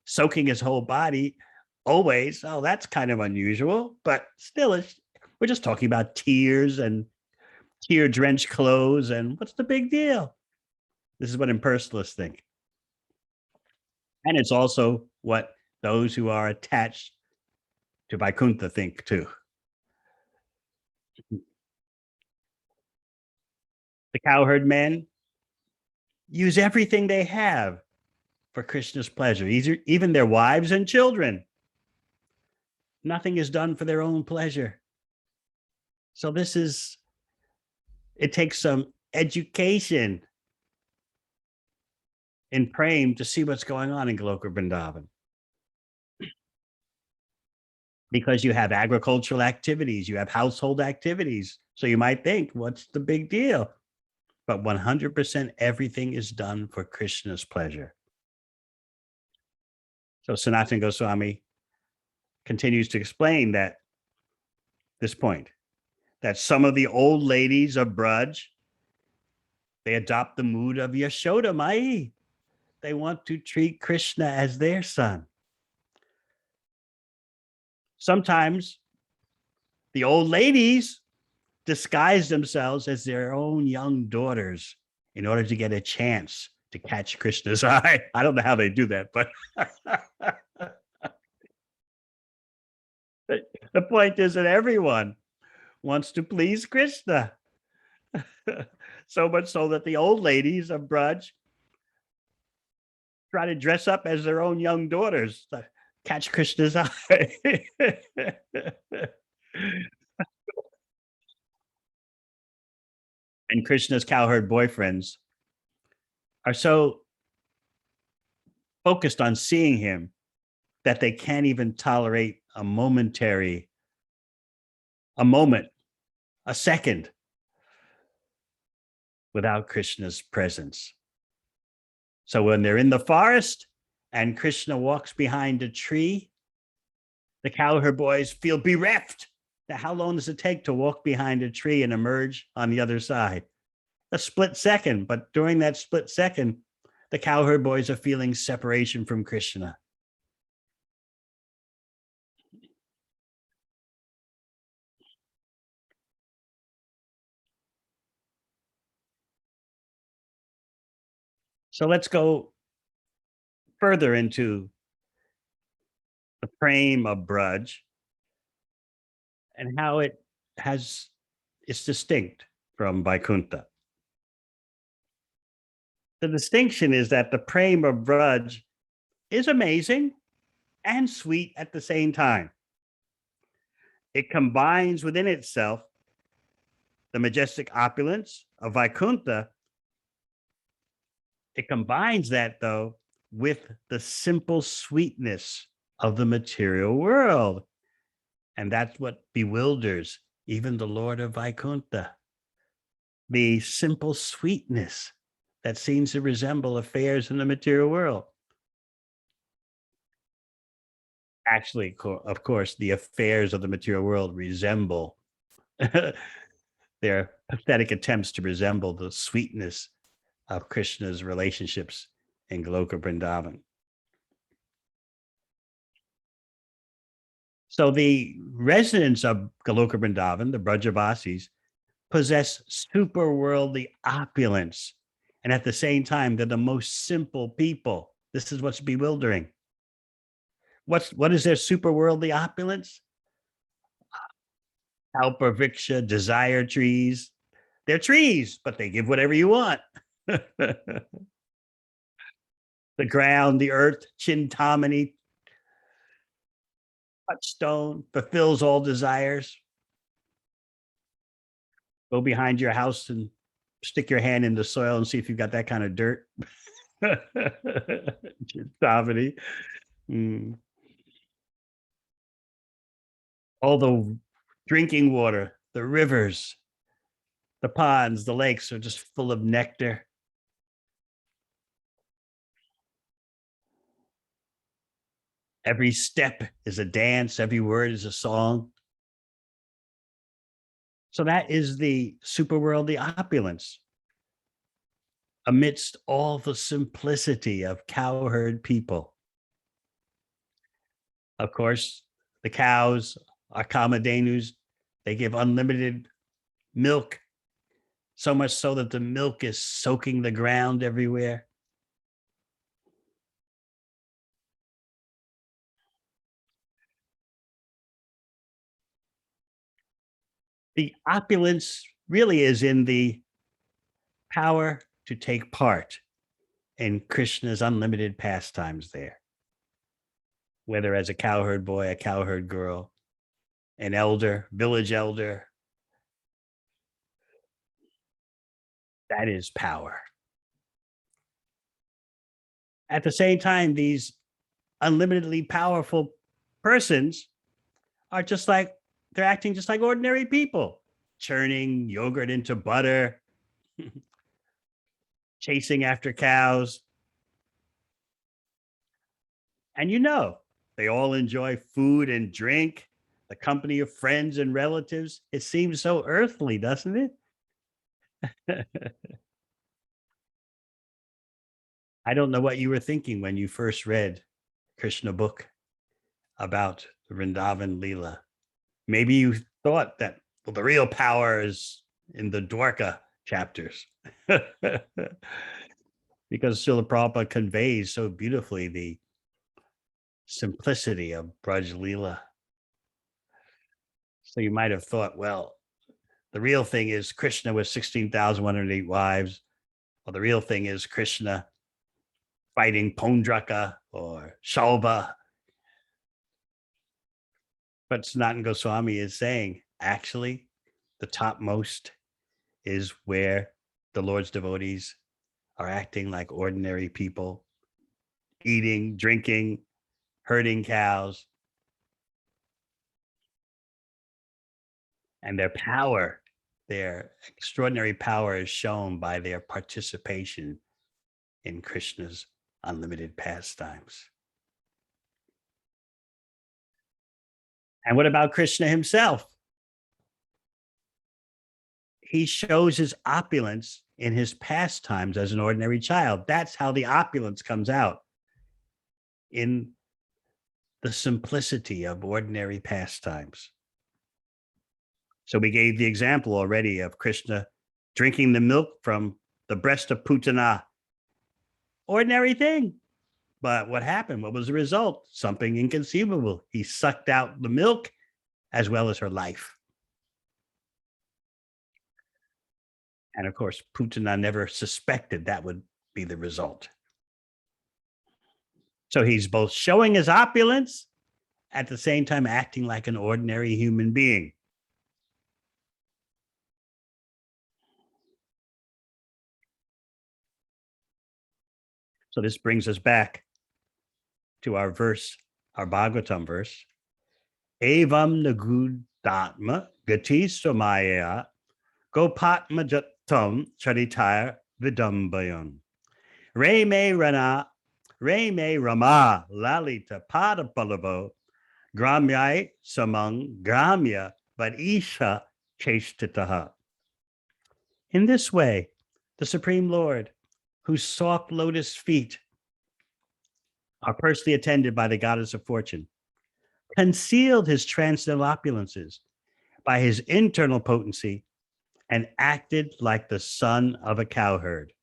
soaking his whole body always. Oh, that's kind of unusual, but still, we're just talking about tears and tear drenched clothes. And what's the big deal? This is what impersonalists think. And it's also what those who are attached to Vaikuntha think too. The cowherd men use everything they have for Krishna's pleasure, even their wives and children. Nothing is done for their own pleasure. So it takes some education in praying to see what's going on in Goloka Vrindavan. Because you have agricultural activities, you have household activities. So you might think, what's the big deal? But 100% everything is done for Krishna's pleasure. So Sanatana Goswami continues to explain that this point, that some of the old ladies of Braj, they adopt the mood of Yashoda Mai. They want to treat Krishna as their son. Sometimes the old ladies disguise themselves as their own young daughters in order to get a chance to catch Krishna's eye. I don't know how they do that, but the point is that everyone wants to please Krishna. So much so that the old ladies of Braj try to dress up as their own young daughters. catch Krishna's eye. And Krishna's cowherd boyfriends are so focused on seeing him that they can't even tolerate a moment, a second without Krishna's presence. So when they're in the forest and Krishna walks behind a tree, the cowherd boys feel bereft. Now, how long does it take to walk behind a tree and emerge on the other side? A split second. But during that split second, the cowherd boys are feeling separation from Krishna. So let's go further into the frame of Braj and how it's distinct from Vaikuntha. The distinction is that the prema of Braj is amazing and sweet at the same time. It combines within itself the majestic opulence of Vaikuntha. It combines that, though, with the simple sweetness of the material world. And that's what bewilders even the Lord of Vaikuntha. The simple sweetness that seems to resemble affairs in the material world. Actually, of course, the affairs of the material world resemble their pathetic attempts to resemble the sweetness of Krishna's relationships in Goloka Vrindavan. So the residents of Goloka Vrindavan, the Brajavasis, possess super worldly opulence. And at the same time, they're the most simple people. This is what's bewildering. What is their super worldly opulence? Alpavriksha, desire trees. They're trees, but they give whatever you want. The ground, the earth, Chintamani, touchstone, fulfills all desires. Go behind your house and stick your hand in the soil and see if you've got that kind of dirt. Chintamani. Mm. All the drinking water, the rivers, the ponds, the lakes are just full of nectar. Every step is a dance, every word is a song. So that is the superworldly opulence amidst all the simplicity of cowherd people. Of course, the cows are Kamadhenus. They give unlimited milk, so much so that the milk is soaking the ground everywhere. The opulence really is in the power to take part in Krishna's unlimited pastimes there, whether as a cowherd boy, a cowherd girl, an elder, village elder. That is power. At the same time, these unlimitedly powerful persons are just like, they're acting just like ordinary people, churning yogurt into butter, chasing after cows. And they all enjoy food and drink, the company of friends and relatives. It seems so earthly, doesn't it? I don't know what you were thinking when you first read Krishna book about the Vrindavan Leela. Maybe you thought that, well, the real power is in the Dwarka chapters. Because Srila Prabhupada conveys so beautifully the simplicity of Braj Leela. So you might have thought, well, the real thing is Krishna with 16,108 wives, or the real thing is Krishna fighting Pondraka or Shalva But Sanatana Goswami is saying, actually, the topmost is where the Lord's devotees are acting like ordinary people, eating, drinking, herding cows, and their extraordinary power is shown by their participation in Krishna's unlimited pastimes. And what about Krishna himself? He shows his opulence in his pastimes as an ordinary child. That's how the opulence comes out, in the simplicity of ordinary pastimes. So we gave the example already of Krishna drinking the milk from the breast of Putana. Ordinary thing. But what happened? What was the result? Something inconceivable. He sucked out the milk as well as her life. And of course, Putana never suspected that would be the result. So he's both showing his opulence, at the same time acting like an ordinary human being. So this brings us back to our verse, our Bhagavatam verse. Evam nagudatma gati somaya gopatma jatam charitaya vidambayan. Re me rama lalita pada palavo gramyai samang gramya vadisha chestitaha. In this way, the Supreme Lord, whose soft lotus feet are personally attended by the goddess of fortune, concealed his transcendental opulences by his internal potency and acted like the son of a cowherd.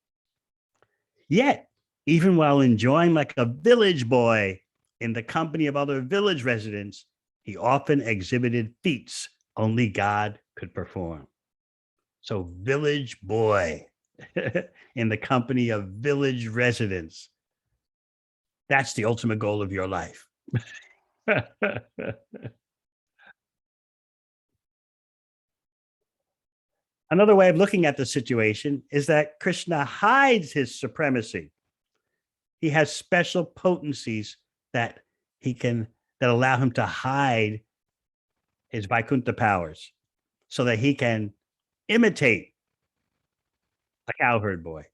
Yet, even while enjoying like a village boy in the company of other village residents, he often exhibited feats only God could perform. So, village boy in the company of village residents. That's the ultimate goal of your life. Another way of looking at the situation is that Krishna hides his supremacy. He has special potencies that allow him to hide his Vaikuntha powers so that he can imitate a cowherd boy.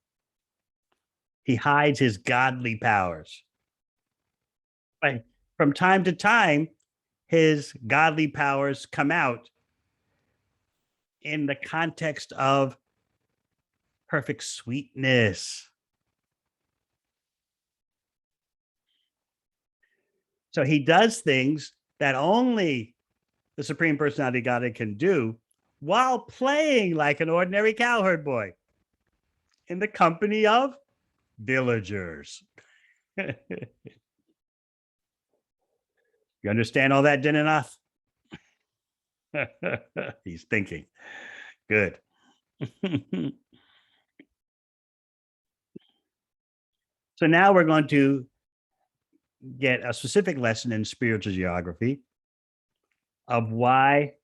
He hides his godly powers. But from time to time, his godly powers come out in the context of perfect sweetness. So he does things that only the Supreme Personality of Godhead can do while playing like an ordinary cowherd boy in the company of villagers. You understand all that, Dinanath? He's thinking. Good. So now we're going to get a specific lesson in spiritual geography of why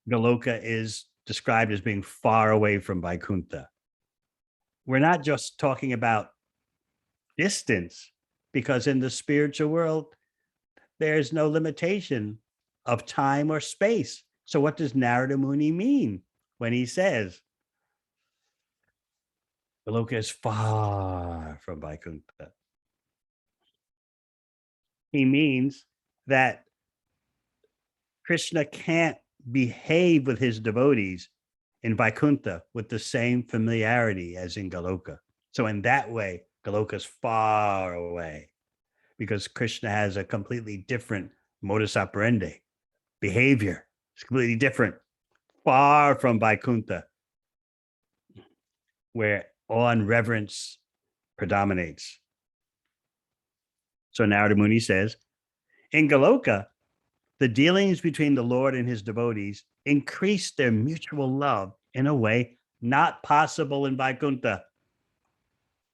Goloka is described as being far away from Vaikuntha. We're not just talking about distance, because in the spiritual world, there's no limitation of time or space. So what does Narada Muni mean when he says Goloka is far from Vaikuntha? He means that Krishna can't behave with his devotees in Vaikuntha with the same familiarity as in Goloka. So in that way, Goloka is far away because Krishna has a completely different modus operandi, behavior. It's completely different, far from Vaikuntha, where awe and reverence predominates. So Narada Muni says, in Goloka, the dealings between the Lord and his devotees increase their mutual love in a way not possible in Vaikuntha,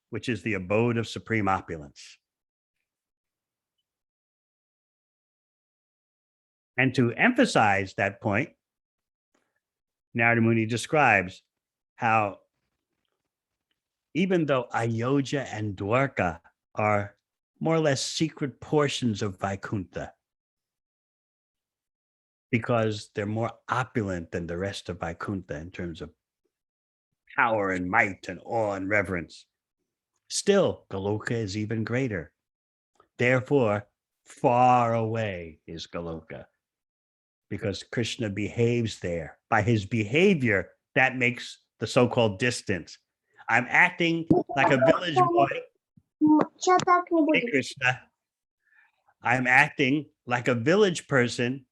which is the abode of supreme opulence. And to emphasize that point, Narada Muni describes how even though Ayodhya and Dwarka are more or less secret portions of Vaikuntha, because they're more opulent than the rest of Vaikuntha in terms of power and might and awe and reverence, still Goloka is even greater. Therefore, far away is Goloka, because Krishna behaves there. By his behavior, that makes the so-called distance. I'm acting like a village boy. Hey, Krishna. I'm acting like a village person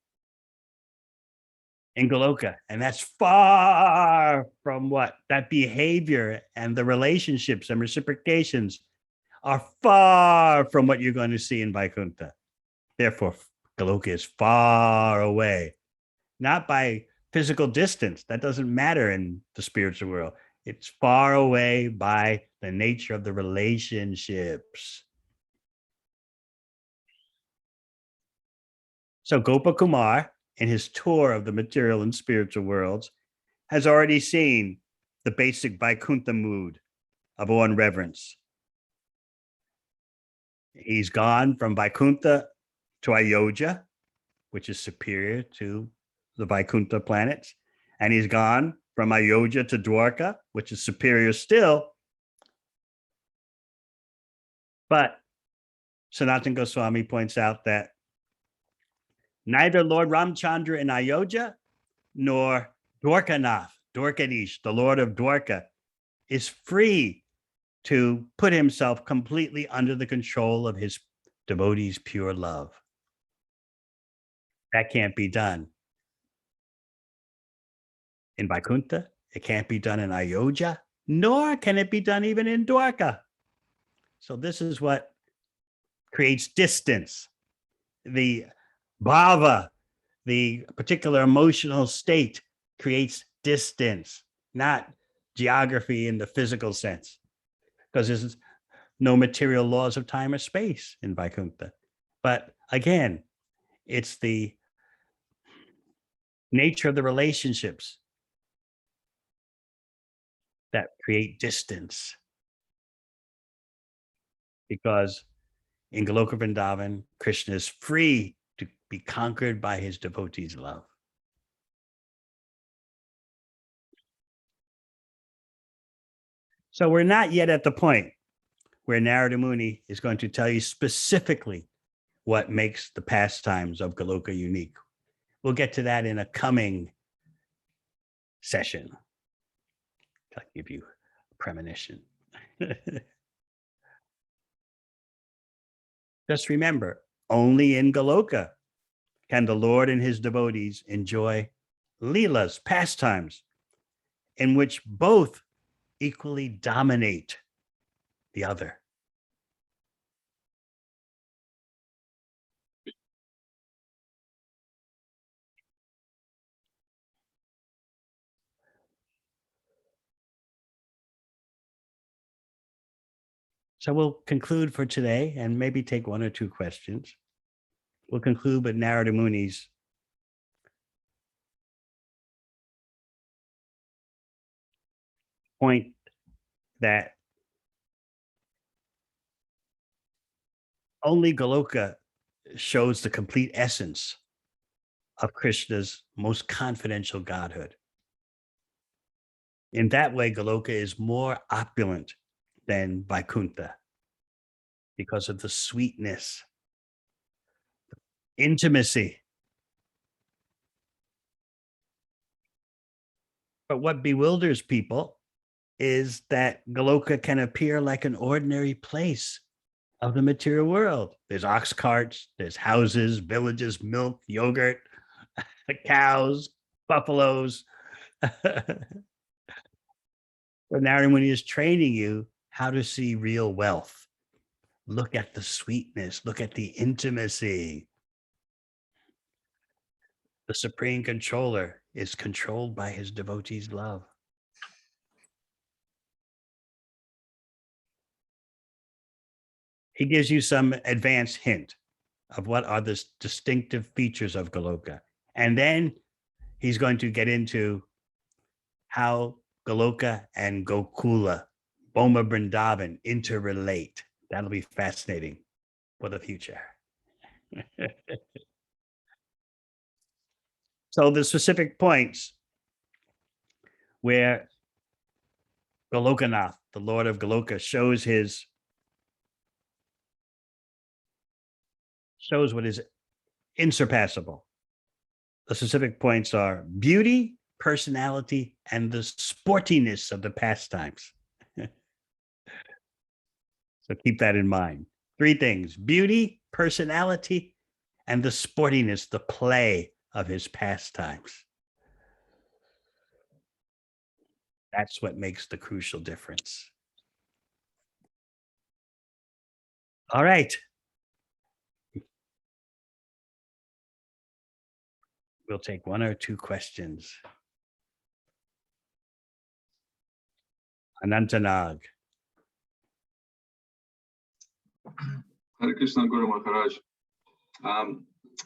in Goloka. And that's far from what? That behavior and the relationships and reciprocations are far from what you're going to see in Vaikuntha. Therefore, Goloka is far away, not by physical distance. That doesn't matter in the spiritual world. It's far away by the nature of the relationships. So Gopakumar, in his tour of the material and spiritual worlds, has already seen the basic Vaikuntha mood of awe and reverence. He's gone from Vaikuntha to Ayodhya, which is superior to the Vaikuntha planets. And he's gone from Ayodhya to Dwarka, which is superior still. But Sanatana Goswami points out that neither Lord Ramchandra in Ayodhya nor Dwarkanath, Dwarkadish, the Lord of Dwarka, is free to put himself completely under the control of his devotees' pure love. That can't be done in Vaikuntha. It can't be done in Ayodhya, nor can it be done even in Dwarka. So this is what creates distance. The bhava, the particular emotional state, creates distance, not geography in the physical sense, because there's no material laws of time or space in Vaikuntha. But again, it's the nature of the relationships that create distance. Because in Goloka Vrindavan, Krishna is free to be conquered by his devotees' love. So we're not yet at the point where Narada Muni is going to tell you specifically what makes the pastimes of Goloka unique. We'll get to that in a coming session. I'll give you a premonition. Just remember, only in Goloka can the Lord and his devotees enjoy Leelas, pastimes, in which both equally dominate the other. So we'll conclude for today and maybe take one or two questions. We'll conclude with Narada Muni's point that only Goloka shows the complete essence of Krishna's most confidential godhood. In that way, Goloka is more opulent than Vaikuntha because of the sweetness, intimacy. But what bewilders people is that Goloka can appear like an ordinary place of the material world. There's ox carts, there's houses, villages, milk, yogurt, cows, buffaloes. But Narada Muni is training you how to see real wealth. Look at the sweetness, look at the intimacy. The supreme controller is controlled by his devotees' love. He gives you some advanced hint of what are the distinctive features of Goloka. And then he's going to get into how Goloka and Gokula, Boma Vrindavan, interrelate. That'll be fascinating for the future. So the specific points where Golokanath, the Lord of Goloka, shows what is insurpassable. The specific points are beauty, personality, and the sportiness of the pastimes. So keep that in mind. 3 things: beauty, personality, and the sportiness, the play of his pastimes. That's what makes the crucial difference. All right. We'll take 1 or 2 questions. Anantanag. Hare Krishna, Guru Maharaj.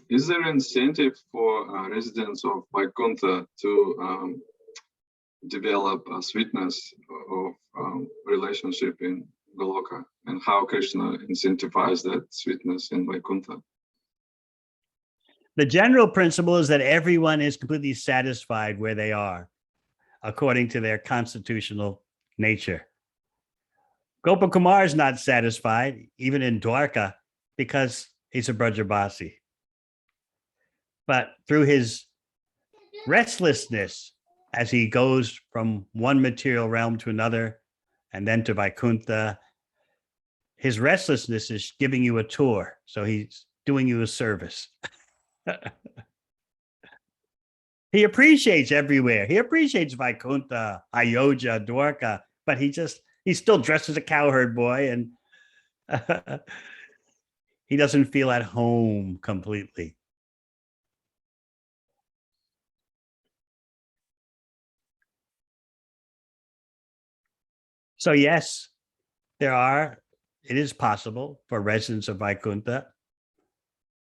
Is there an incentive for residents of Vaikuntha to develop a sweetness of relationship in Goloka, and how Krishna incentivizes that sweetness in Vaikuntha? The general principle is that everyone is completely satisfied where they are, according to their constitutional nature. Gopakumar is not satisfied, even in Dwarka, because he's a Brajabasi. But through his restlessness, as he goes from one material realm to another, and then to Vaikuntha, his restlessness is giving you a tour. So he's doing you a service. He appreciates everywhere. He appreciates Vaikuntha, Ayodhya, Dwarka, but he's still dressed as a cowherd boy, and he doesn't feel at home completely. So yes, it is possible for residents of Vaikuntha,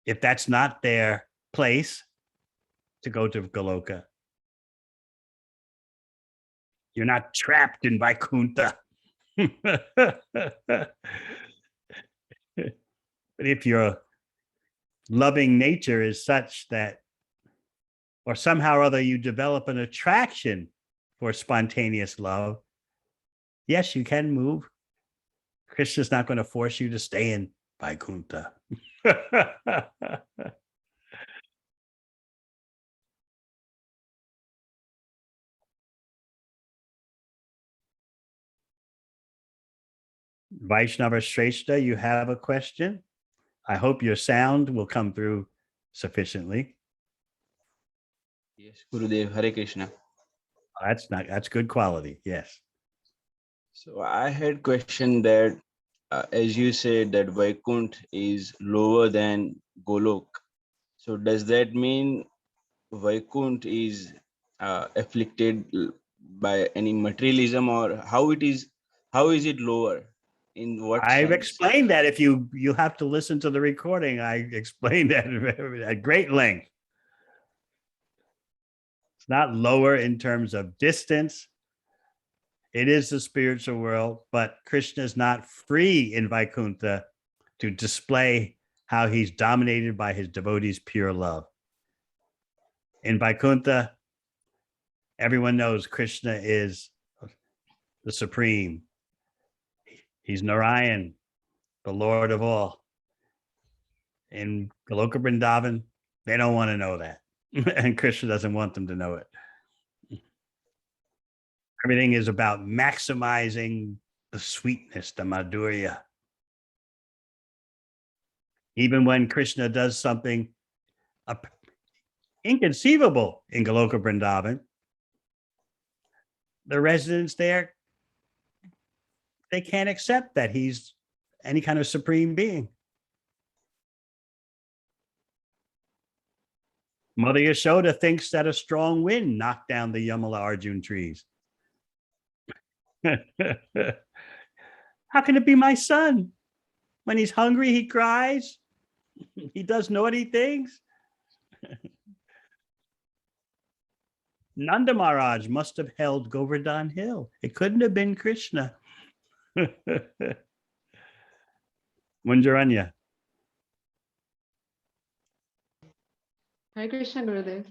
if that's not their place, to go to Goloka. You're not trapped in Vaikuntha. But if your loving nature is such that, or somehow or other you develop an attraction for spontaneous love, yes, you can move. Krishna's not going to force you to stay in Vaikuntha. Vaishnava Shrestha, you have a question? I hope your sound will come through sufficiently. Yes, Gurudev, Hare Krishna. That's good quality. Yes. So I had question that, as you said that Vaikunt is lower than Golok. So does that mean Vaikunt is afflicted by any materialism, or how is it lower? In what I've sense? explained that. If you have to listen to the recording, I explained that at great length. It's not lower in terms of distance. It is the spiritual world, but Krishna is not free in Vaikuntha to display how he's dominated by his devotees' pure love. In Vaikuntha, everyone knows Krishna is the supreme. He's Narayan, the Lord of all. In Goloka Vrindavan, they don't want to know that. And Krishna doesn't want them to know it. Everything is about maximizing the sweetness, the madhurya. Even when Krishna does something inconceivable in Goloka Vrindavan, the residents there, they can't accept that he's any kind of supreme being. Mother Yashoda thinks that a strong wind knocked down the Yamala Arjun trees. How can it be my son? When he's hungry, he cries. He does naughty things. Nanda Maharaj must have held Govardhan Hill. It couldn't have been Krishna. Munjaranya. Hare Krishna, Gurudev.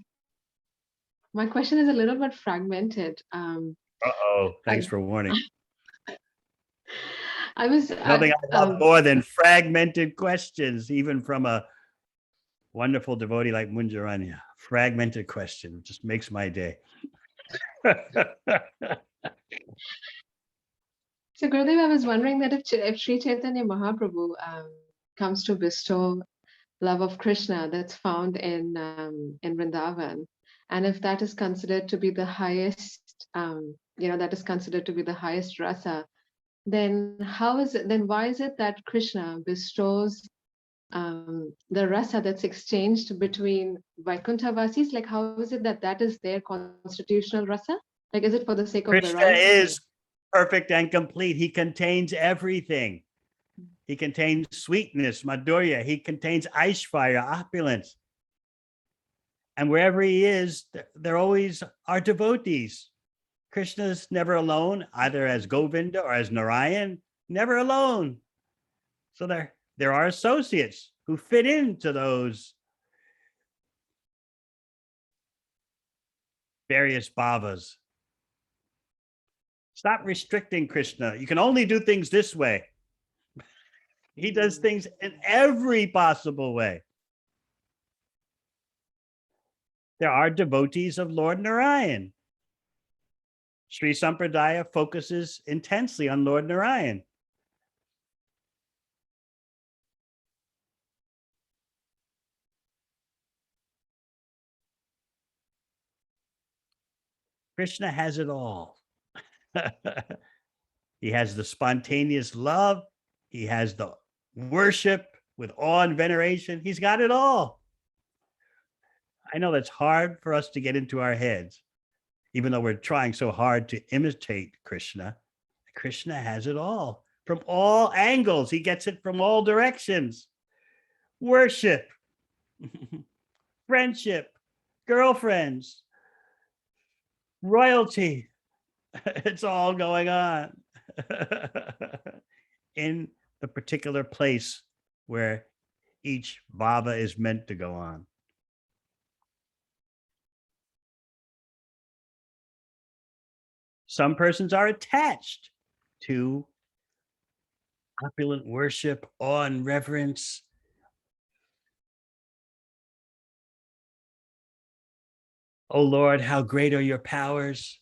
My question is a little bit fragmented. Uh-oh. Thanks for warning. I was Nothing I love more than fragmented questions, even from a wonderful devotee like Munjaranya. Fragmented question just makes my day. So, Gurudev, I was wondering that if Sri Chaitanya Mahaprabhu comes to bestow love of Krishna that's found in Vrindavan, and if that is considered to be the highest, that is considered to be the highest rasa, then why is it that Krishna bestows the rasa that's exchanged between Vaikuntha-vasis? Like, how is it that is their constitutional rasa? Like, is it for the sake of Krishna variety? is perfect and complete. He contains everything. He contains sweetness, madhurya. He contains aishvarya, opulence. And wherever he is, there always are devotees. Krishna's never alone, either as Govinda or as Narayan, never alone. So there are associates who fit into those various bhavas. Stop restricting Krishna. You can only do things this way. He does things in every possible way. There are devotees of Lord Narayan. Sri Sampradaya focuses intensely on Lord Narayan. Krishna has it all. He has the spontaneous love. He has the worship with awe and veneration. He's got it all. I know that's hard for us to get into our heads, even though we're trying so hard to imitate Krishna. Krishna has it all from all angles. He gets it from all directions. Worship, friendship, girlfriends, royalty. It's all going on in the particular place where each bhava is meant to go on. Some persons are attached to opulent worship, awe and reverence. Oh Lord, how great are your powers.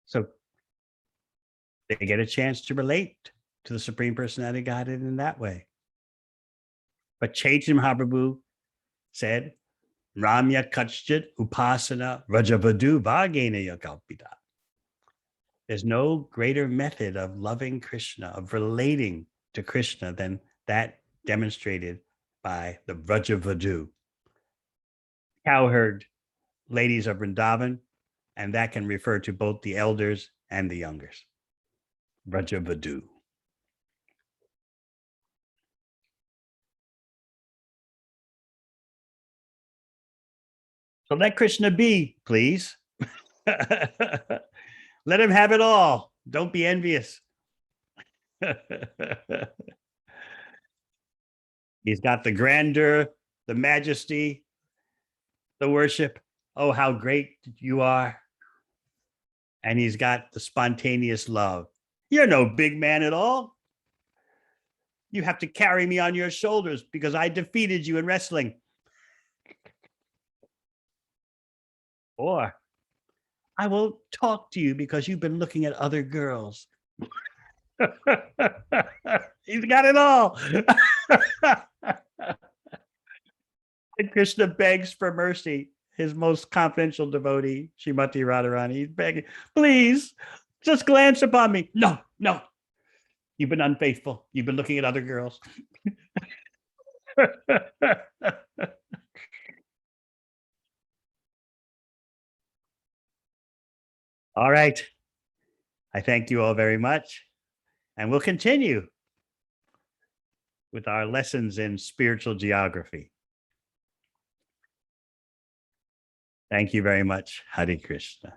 So they get a chance to relate to the Supreme Personality of Godhead in that way. But Chaitanya Mahaprabhu said, Ramya Kachchit Upasana Rajavadu Bhagena Yakalpita. There's no greater method of loving Krishna, of relating to Krishna than that demonstrated by the Vrajavadu, cowherd ladies of Vrindavan, and that can refer to both the elders and the youngers. Vrajavadu. So let Krishna be, please. Let him have it all. Don't be envious. He's got the grandeur, the majesty, the worship. Oh, how great you are. And he's got the spontaneous love. You're no big man at all. You have to carry me on your shoulders because I defeated you in wrestling. Or I will talk to you because you've been looking at other girls. He's got it all. And Krishna begs for mercy. His most confidential devotee, Srimati Radharani, he's begging, please, just glance upon me. No, no. You've been unfaithful. You've been looking at other girls. All right. I thank you all very much. And we'll continue with our lessons in spiritual geography. Thank you very much. Hare Krishna.